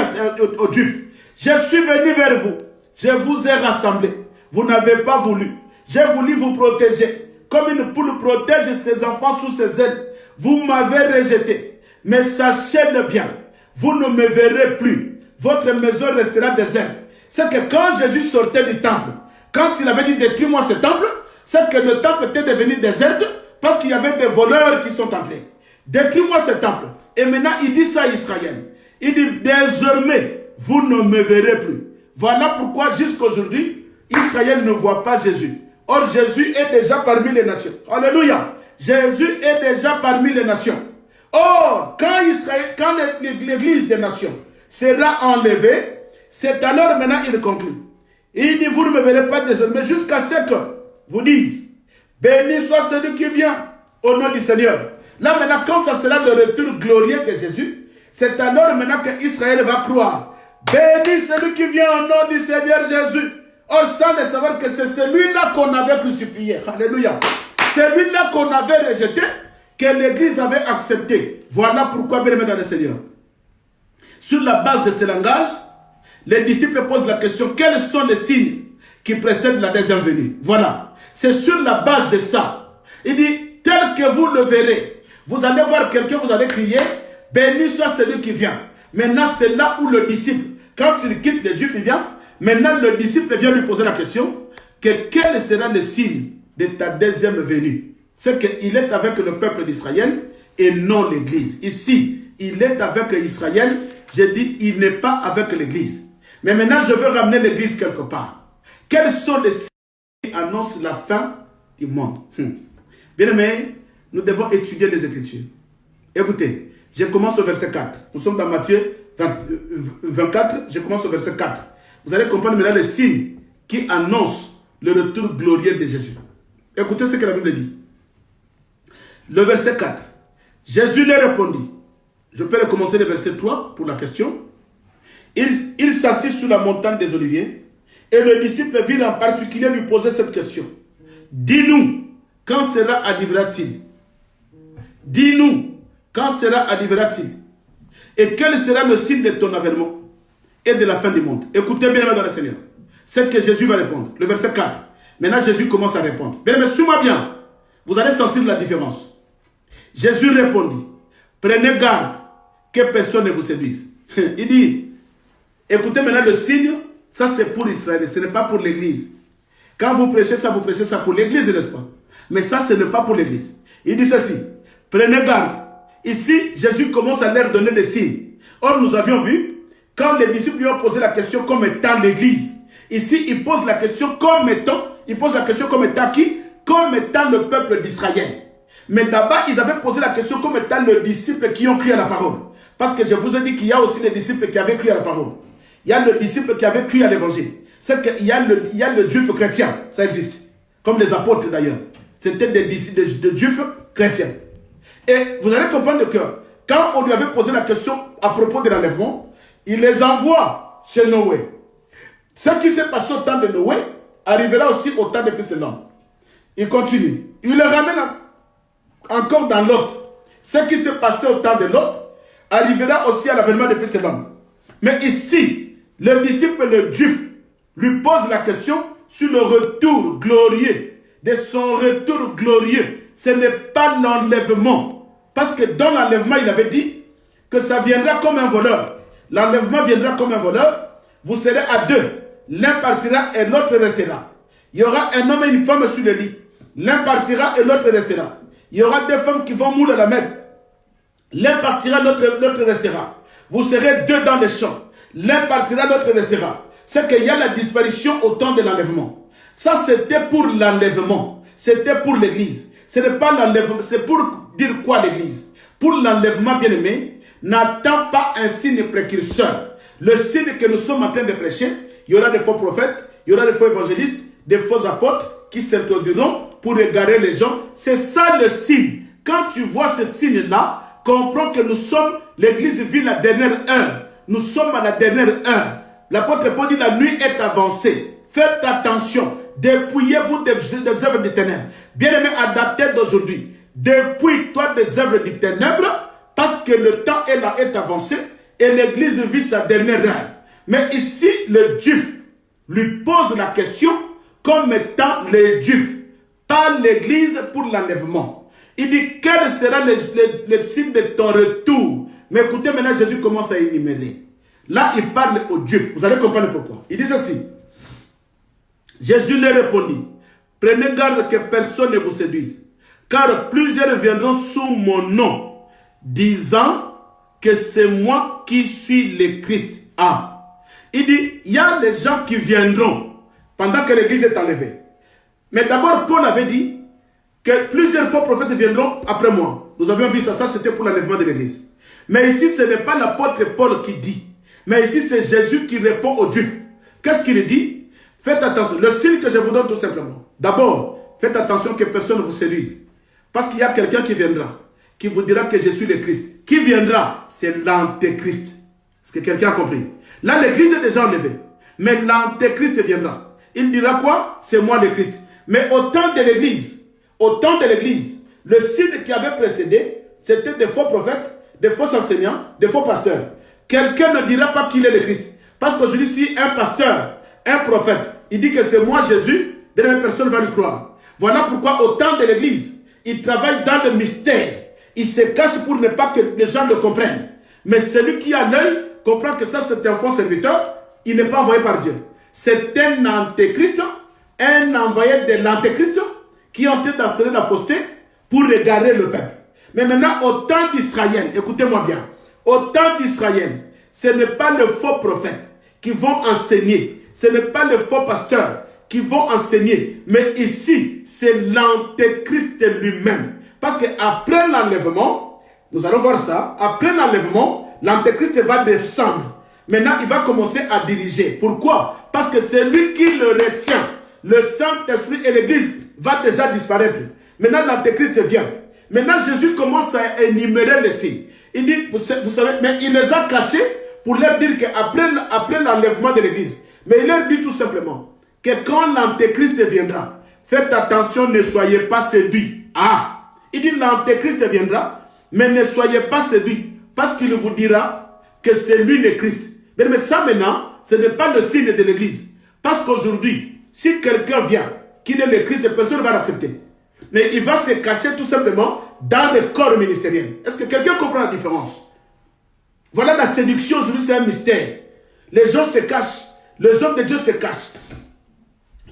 aux Juifs, je suis venu vers vous, je vous ai rassemblés, vous n'avez pas voulu, j'ai voulu vous protéger, comme une poule protège ses enfants sous ses ailes, vous m'avez rejeté, mais sachez-le bien, vous ne me verrez plus, votre maison restera déserte. C'est que quand Jésus sortait du temple, quand il avait dit détruis-moi ce temple, c'est que le temple était devenu désert parce qu'il y avait des voleurs qui sont entrés. Détruis-moi ce temple. Et maintenant il dit ça à Israël. Il dit, désormais, vous ne me verrez plus. Voilà pourquoi jusqu'aujourd'hui, Israël ne voit pas Jésus. Or, Jésus est déjà parmi les nations. Alléluia. Jésus est déjà parmi les nations. Or, quand l'église des nations sera enlevée, c'est alors maintenant il conclut. Il dit, vous ne me verrez pas désormais jusqu'à ce que vous dise, béni soit celui qui vient au nom du Seigneur. Là maintenant, quand ça sera le retour glorieux de Jésus, c'est alors maintenant que Israël va croire. Béni celui qui vient au nom du Seigneur Jésus. Or, sans le savoir que c'est celui-là qu'on avait crucifié. Alléluia. Celui-là qu'on avait rejeté, que l'Église avait accepté. Voilà pourquoi, bien aimé dans le Seigneur. Sur la base de ce langage, les disciples posent la question, quels sont les signes qui précèdent la deuxième venue? Voilà. C'est sur la base de ça. Il dit, tel que vous le verrez, vous allez voir quelqu'un, vous allez crier, béni soit celui qui vient. Maintenant, c'est là où le disciple, quand il quitte les Juifs, il vient. Maintenant, le disciple vient lui poser la question, que quel sera le signe de ta deuxième venue? C'est qu'il est avec le peuple d'Israël et non l'Église. Ici, il est avec Israël. J'ai dit, il n'est pas avec l'Église. Mais maintenant, je veux ramener l'Église quelque part. Quels sont les signes qui annoncent la fin du monde? Bien aimé, nous devons étudier les Écritures. Écoutez, je commence au verset 4. Nous sommes dans Matthieu 24, je commence au verset 4. Vous allez comprendre maintenant les signes qui annoncent le retour glorieux de Jésus. Écoutez ce que la Bible dit. Le verset 4. Jésus leur répondit. Je peux recommencer le verset 3 pour la question. Il s'assit sur la montagne des Oliviers et le disciple vint en particulier lui poser cette question. Dis-nous, quand cela arrivera-t-il? Dis-nous, quand cela arrivera-t-il? Et quel sera le signe de ton avènement et de la fin du monde? Écoutez bien dans le Seigneur. C'est que Jésus va répondre. Le verset 4. Maintenant, Jésus commence à répondre. Bien, mais suis-moi bien. Vous allez sentir la différence. Jésus répondit. Prenez garde que personne ne vous séduise. Il dit, écoutez maintenant le signe, ça c'est pour Israël, ce n'est pas pour l'Église. Quand vous prêchez ça pour l'Église, n'est-ce pas? Mais ça, ce n'est pas pour l'Église. Il dit ceci, prenez garde. Ici, Jésus commence à leur donner des signes. Or, nous avions vu, quand les disciples lui ont posé la question comme étant l'Église, ici, il pose la question comme étant qui? Comme étant le peuple d'Israël. Mais d'abord, ils avaient posé la question comme étant les disciples qui ont cru à la parole. Parce que je vous ai dit qu'il y a aussi les disciples qui avaient cru à la parole. Il y a le disciple qui avait cru à l'évangile. C'est qu'il y a le juif chrétien, ça existe. Comme les apôtres d'ailleurs. C'était des juifs chrétiens. Et vous allez comprendre que quand on lui avait posé la question à propos de l'enlèvement, il les envoie chez Noé. Ce qui s'est passé au temps de Noé arrivera aussi au temps des fils de l'homme. Il continue. Il le ramène encore dans l'autre. Ce qui s'est passé au temps de l'autre arrivera aussi à l'avènement des fils de l'homme. Mais ici, le disciple, le juif, lui pose la question sur le retour glorieux. De son retour glorieux. Ce n'est pas l'enlèvement. Parce que dans l'enlèvement, il avait dit que ça viendra comme un voleur. L'enlèvement viendra comme un voleur. Vous serez à deux. L'un partira et l'autre restera. Il y aura un homme et une femme sur le lit. L'un partira et l'autre restera. Il y aura deux femmes qui vont mouler la même. L'un partira, l'autre restera. Vous serez deux dans les champs. L'un partira, l'autre restera. C'est qu'il y a la disparition au temps de l'enlèvement. Ça, c'était pour l'enlèvement. C'était pour l'église. Ce n'est pas l'enlèvement. C'est pour dire quoi l'église? Pour l'enlèvement, bien aimé, n'attends pas un signe précurseur. Le signe que nous sommes en train de prêcher, il y aura des faux prophètes, il y aura des faux évangélistes, des faux apôtres qui s'introduiront pour égarer les gens. C'est ça le signe. Quand tu vois ce signe-là, comprends que nous sommes, l'église vit la dernière heure. Nous sommes à la dernière heure. L'apôtre Paul dit la nuit est avancée. Faites attention. Dépouillez-vous des œuvres des ténèbres. Bien-aimé, adapté d'aujourd'hui. Dépouille-toi des œuvres des ténèbres parce que le temps est avancé et l'église vit sa dernière heure. Mais ici, le juif lui pose la question comme étant les juifs, pas l'église pour l'enlèvement. Il dit, quel sera le signe de ton retour? Mais écoutez, maintenant Jésus commence à énumérer. Là, il parle aux juifs. Vous allez comprendre pourquoi. Il dit ceci. Jésus leur répondit, prenez garde que personne ne vous séduise, car plusieurs viendront sous mon nom, disant que c'est moi qui suis le Christ. Ah, il dit, il y a des gens qui viendront pendant que l'église est enlevée. Mais d'abord, Paul avait dit que plusieurs faux prophètes viendront après moi. Nous avions vu ça, c'était pour l'enlèvement de l'église. Mais ici, ce n'est pas l'apôtre Paul qui dit, mais ici, c'est Jésus qui répond aux Juifs. Qu'est-ce qu'il dit? Faites attention. Le signe que je vous donne tout simplement. D'abord, faites attention que personne ne vous séduise. Parce qu'il y a quelqu'un qui viendra, qui vous dira que je suis le Christ. Qui viendra? C'est l'antéchrist. Est-ce que quelqu'un a compris? Là, l'église est déjà enlevée. Mais l'antéchrist viendra. Il dira quoi? C'est moi le Christ. Mais au temps de l'église, le signe qui avait précédé, c'était des faux prophètes, des faux enseignants, des faux pasteurs. Quelqu'un ne dira pas qu'il est le Christ. Parce qu'aujourd'hui, si un pasteur, un prophète, il dit que c'est moi Jésus, personne ne va lui croire. Voilà pourquoi au temps de l'église, il travaille dans le mystère. Il se cache pour ne pas que les gens le comprennent. Mais celui qui a l'œil comprend que ça c'est un faux serviteur, il n'est pas envoyé par Dieu. C'est un antéchrist, un envoyé de l'antéchrist qui est en train d'enseigner la fausseté pour égarer le peuple. Mais maintenant, au temps d'Israël, écoutez-moi bien, au temps d'Israël, ce n'est pas le faux prophète qui vont enseigner. Ce n'est pas le faux pasteur qui vont enseigner. Mais ici, c'est l'antéchrist lui-même. Parce qu'après l'enlèvement, nous allons voir ça, après l'enlèvement, l'antéchrist va descendre. Maintenant, il va commencer à diriger. Pourquoi? Parce que c'est lui qui le retient. Le Saint-Esprit et l'Église va déjà disparaître. Maintenant, l'antéchrist vient. Maintenant, Jésus commence à énumérer les signes. Il dit, vous savez, mais il les a cachés pour leur dire qu'après l'enlèvement de l'Église, mais il leur dit tout simplement que quand l'antéchrist viendra, faites attention, ne soyez pas séduits. Ah, il dit l'antéchrist viendra, mais ne soyez pas séduits, parce qu'il vous dira que c'est lui le Christ. Mais ça maintenant, ce n'est pas le signe de l'Église. Parce qu'aujourd'hui, si quelqu'un vient, qu'il est le Christ, personne ne va l'accepter. Mais il va se cacher tout simplement dans le corps ministériel. Est-ce que quelqu'un comprend la différence? Voilà la séduction, aujourd'hui c'est un mystère. Les gens se cachent. Les hommes de Dieu se cachent.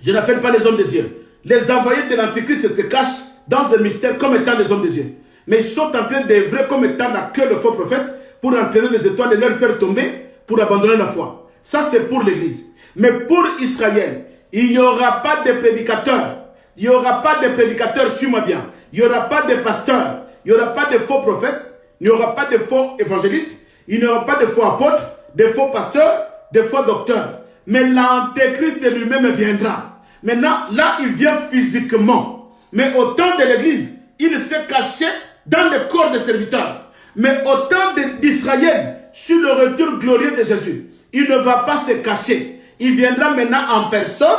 Je n'appelle pas les hommes de Dieu. Les envoyés de l'Antéchrist se cachent dans un mystère comme étant les hommes de Dieu. Mais ils sont en train d'œuvrer comme étant la queue de faux prophètes pour entraîner les étoiles et leur faire tomber pour abandonner la foi. Ça, c'est pour l'Église. Mais pour Israël, il n'y aura pas de prédicateurs. Il n'y aura pas de prédicateurs, suis-moi bien. Il n'y aura pas de pasteurs. Il n'y aura pas de faux prophètes. Il n'y aura pas de faux évangélistes. Il n'y aura pas de faux apôtres, de faux pasteurs, de faux docteurs. Mais l'Antéchrist lui-même viendra. Maintenant, là, il vient physiquement. Mais au temps de l'Église, il s'est caché dans le corps des serviteurs. Mais au temps d'Israël, sur le retour glorieux de Jésus, il ne va pas se cacher. Il viendra maintenant en personne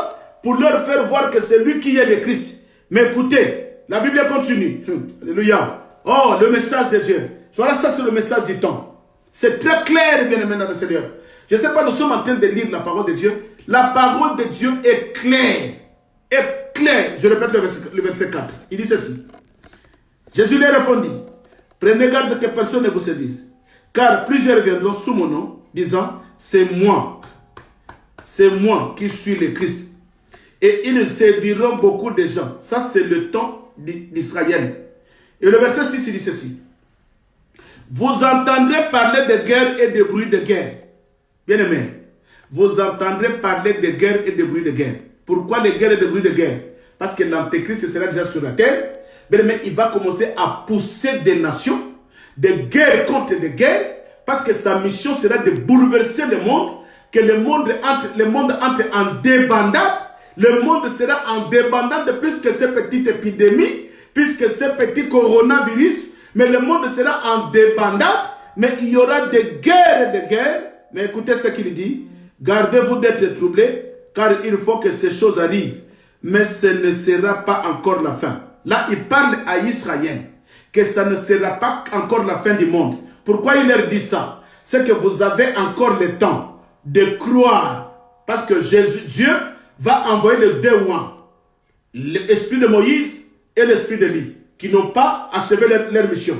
pour leur faire voir que c'est lui qui est le Christ. Mais écoutez, la Bible continue. Alléluia. Oh, le message de Dieu. Voilà, ça c'est le message du temps. C'est très clair, bien aimé dans le Seigneur. Je ne sais pas, nous sommes en train de lire la parole de Dieu. La parole de Dieu est claire. Est claire. Je répète le verset 4. Il dit ceci. Jésus leur répondit, prenez garde que personne ne vous séduise. Car plusieurs viendront sous mon nom, disant, c'est moi qui suis le Christ. Et ils séduiront beaucoup de gens. Ça, c'est le temps d'Israël. Et le verset 6, il dit ceci. Vous entendrez parler de guerre et de bruit de guerre. Bien aimé, vous entendrez parler de guerre et de bruit de guerre. Pourquoi les guerres et de bruit de guerre? Parce que l'Antéchrist sera déjà sur la terre. Bien aimé, il va commencer à pousser des nations, des guerres contre des guerres, parce que sa mission sera de bouleverser le monde, que le monde entre en débandade. Le monde sera en débandade plus que ces petites épidémies, puisque ces petits coronavirus, mais le monde sera en débandade, mais il y aura des guerres et des guerres. Mais écoutez ce qu'il dit, gardez-vous d'être troublés, car il faut que ces choses arrivent, mais ce ne sera pas encore la fin. Là, il parle à Israël, que ça ne sera pas encore la fin du monde. Pourquoi il leur dit ça? C'est que vous avez encore le temps de croire, parce que Dieu va envoyer les deux oins, l'esprit de Moïse et l'esprit d'Élie, qui n'ont pas achevé leur mission.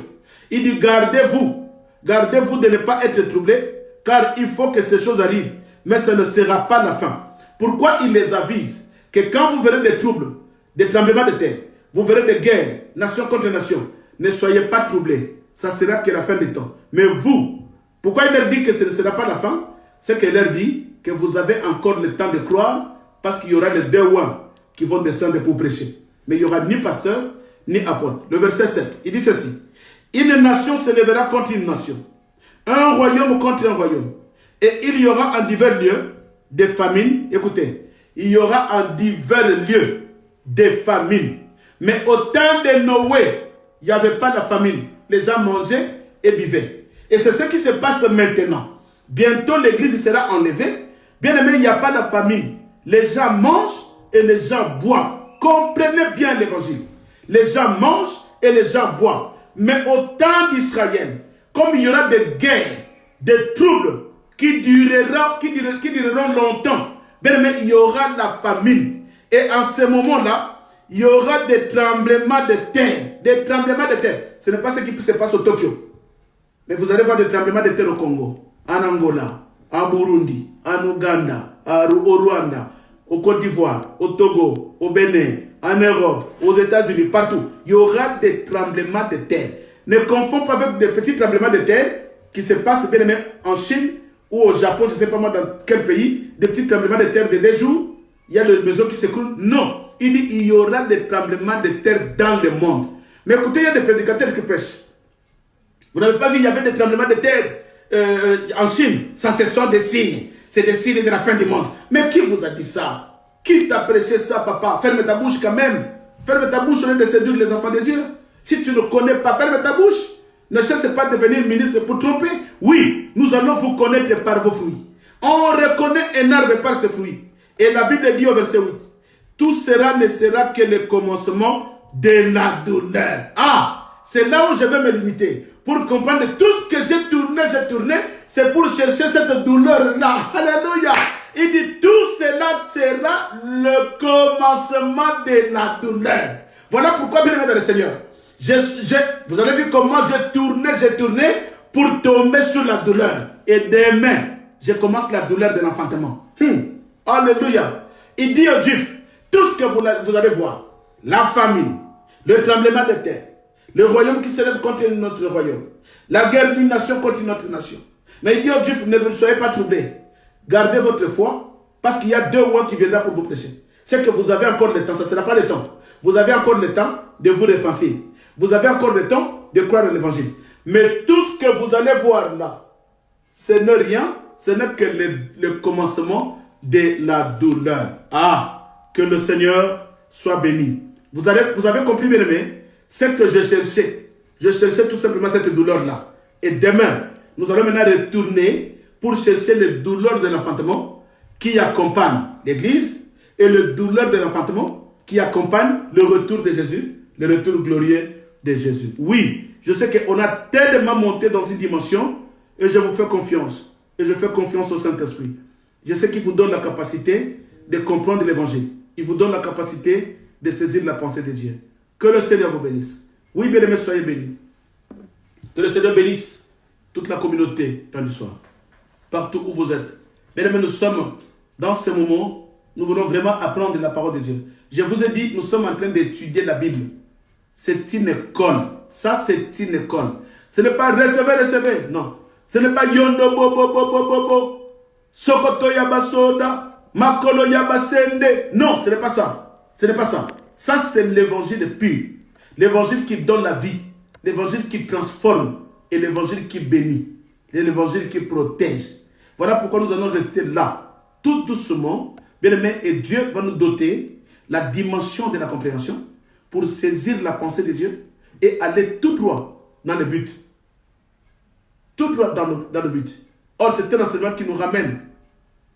Il dit, gardez-vous de ne pas être troublés, car il faut que ces choses arrivent, mais ce ne sera pas la fin. Pourquoi il les avise? Que quand vous verrez des troubles, des tremblements de terre, vous verrez des guerres, nation contre nation, ne soyez pas troublés, ça sera que la fin des temps. Mais vous, pourquoi il leur dit que ce ne sera pas la fin? C'est qu'il leur dit que vous avez encore le temps de croire, parce qu'il y aura les deux oins qui vont descendre pour prêcher. Mais il n'y aura ni pasteur, ni apôtre. Le verset 7, il dit ceci. Une nation se lèvera contre une nation. Un royaume contre un royaume. Et il y aura en divers lieux des famines. Écoutez, il y aura en divers lieux des famines. Mais au temps de Noé, il n'y avait pas de famine. Les gens mangeaient et buvaient. Et c'est ce qui se passe maintenant. Bientôt l'église sera enlevée. Bien aimé, il n'y a pas de famine. Les gens mangent et les gens boivent. Comprenez bien l'évangile. Les gens mangent et les gens boivent. Mais au temps d'Israël, comme il y aura des guerres, des troubles qui dureront longtemps, bien aimé, il y aura la famine. Et en ce moment-là, il y aura des tremblements de terre. Des tremblements de terre. Ce n'est pas ce qui se passe au Tokyo. Mais vous allez voir des tremblements de terre au Congo, en Angola, en Burundi, en Ouganda, au Rwanda, au Côte d'Ivoire, au Togo, au Bénin, en Europe, aux États-Unis, partout. Il y aura des tremblements de terre. Ne confondez pas avec des petits tremblements de terre qui se passent bien aimé en Chine ou au Japon, je ne sais pas moi dans quel pays, des petits tremblements de terre de 2 jours, il y a les maisons qui s'écroulent. Non, il dit il y aura des tremblements de terre dans le monde. Mais écoutez, il y a des prédicateurs qui prêchent. Vous n'avez pas vu, il y avait des tremblements de terre en Chine. Ça, ce sont des signes. C'est des signes de la fin du monde. Mais qui vous a dit ça? Qui t'a prêché ça, papa? Ferme ta bouche quand même. Ferme ta bouche au lieu de séduire les enfants de Dieu. Si tu ne connais pas, ferme ta bouche. Ne cherche pas de devenir ministre pour tromper. Oui, nous allons vous connaître par vos fruits. On reconnaît un arbre par ses fruits. Et la Bible dit au verset 8, tout cela ne sera que le commencement de la douleur. Ah, c'est là où je vais me limiter. Pour comprendre tout ce que j'ai tourné, c'est pour chercher cette douleur-là. Alléluia. Il dit, tout cela sera le commencement de la douleur. Voilà pourquoi, bien aimé dans le Seigneur, vous avez vu comment j'ai tourné pour tomber sur la douleur. Et demain, je commence la douleur de l'enfantement. Alléluia. Il dit aux Juifs, tout ce que vous allez voir, la famine, le tremblement de terre, le royaume qui s'élève contre notre royaume, la guerre d'une nation contre notre nation. Mais il dit aux Juifs, ne soyez pas troublés. Gardez votre foi, parce qu'il y a 2 rois qui viendront pour vous prêcher. C'est que vous avez encore le temps, ça ne sera pas le temps. Vous avez encore le temps de vous repentir. Vous avez encore le temps de croire à l'évangile. Mais tout ce que vous allez voir là, ce n'est rien, ce n'est que le commencement de la douleur. Ah, que le Seigneur soit béni. Vous avez compris, bien aimé, c'est que je cherchais. Je cherchais tout simplement cette douleur-là. Et demain, nous allons maintenant retourner pour chercher les douleurs de l'enfantement qui accompagnent l'Église et les douleurs de l'enfantement qui accompagnent le retour de Jésus, le retour glorieux de Jésus. Oui, je sais qu'on a tellement monté dans une dimension et je vous fais confiance. Et je fais confiance au Saint-Esprit. Je sais qu'il vous donne la capacité de comprendre l'Évangile. Il vous donne la capacité de saisir la pensée de Dieu. Que le Seigneur vous bénisse. Oui, bien-aimés, soyez bénis. Que le Seigneur bénisse toute la communauté, Père du soir. Partout où vous êtes. Bien-aimés, nous sommes dans ce moment, nous voulons vraiment apprendre la parole de Dieu. Je vous ai dit, nous sommes en train d'étudier la Bible. C'est une école. Ça, c'est une école. Ce n'est pas recevez. Non. Ce n'est pas yondo bo. Sokoto yaba soda. Makolo yaba sende. Non, ce n'est pas ça. Ce n'est pas ça. Ça, c'est l'évangile pur. L'évangile qui donne la vie. L'évangile qui transforme. Et l'évangile qui bénit. Et l'évangile qui protège. Voilà pourquoi nous allons rester là. Tout doucement. Bien aimé, et Dieu va nous doter la dimension de la compréhension pour saisir la pensée de Dieu et aller tout droit dans le but. Tout droit dans le but. Or, c'est un enseignement qui nous ramène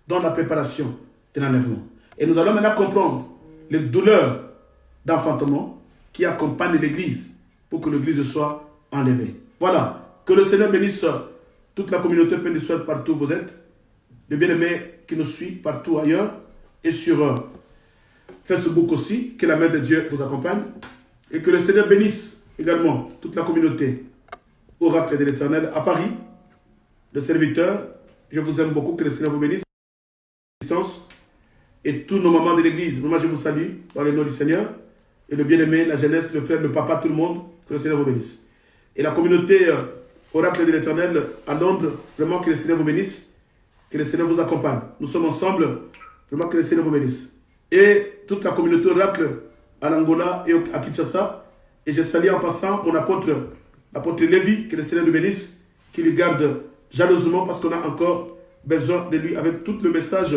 dans la préparation de l'enlèvement. Et nous allons maintenant comprendre les douleurs d'enfantement qui accompagnent l'Église pour que l'Église soit enlevée. Voilà. Que le Seigneur bénisse toute la communauté pénitentiaire partout où vous êtes. Les bien-aimés qui nous suivent partout ailleurs et sur Facebook aussi. Que la main de Dieu vous accompagne. Et que le Seigneur bénisse également toute la communauté Oracle de l'Éternel à Paris. Le serviteur, je vous aime beaucoup. Que le Seigneur vous bénisse. Et tous nos mamans de l'église, moi je vous salue dans le nom du Seigneur. Et le bien-aimé, la jeunesse, le frère, le papa, tout le monde, que le Seigneur vous bénisse. Et la communauté Oracle de l'Éternel à Londres, vraiment que le Seigneur vous bénisse, que le Seigneur vous accompagne. Nous sommes ensemble, vraiment que le Seigneur vous bénisse. Et toute la communauté Oracle à l'Angola et à Kinshasa. Et je salue en passant mon apôtre Lévi, que le Seigneur nous bénisse, qu'il lui garde jalousement parce qu'on a encore besoin de lui avec tout le message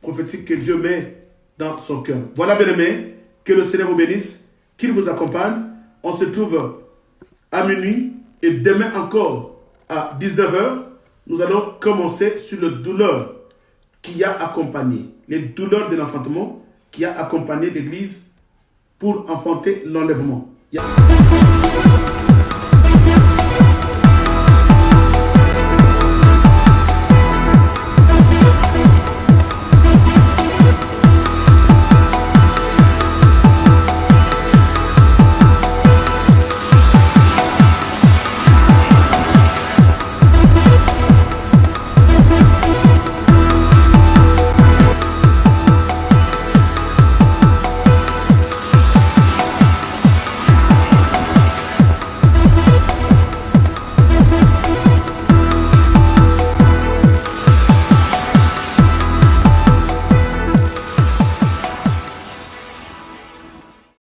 prophétique que Dieu met dans son cœur. Voilà, bien-aimés, que le Seigneur vous bénisse, qu'il vous accompagne. On se trouve à minuit et demain encore à 19h, nous allons commencer sur les douleurs qui a accompagné, les douleurs de l'enfantement qui a accompagné l'Église pour enfanter l'enlèvement.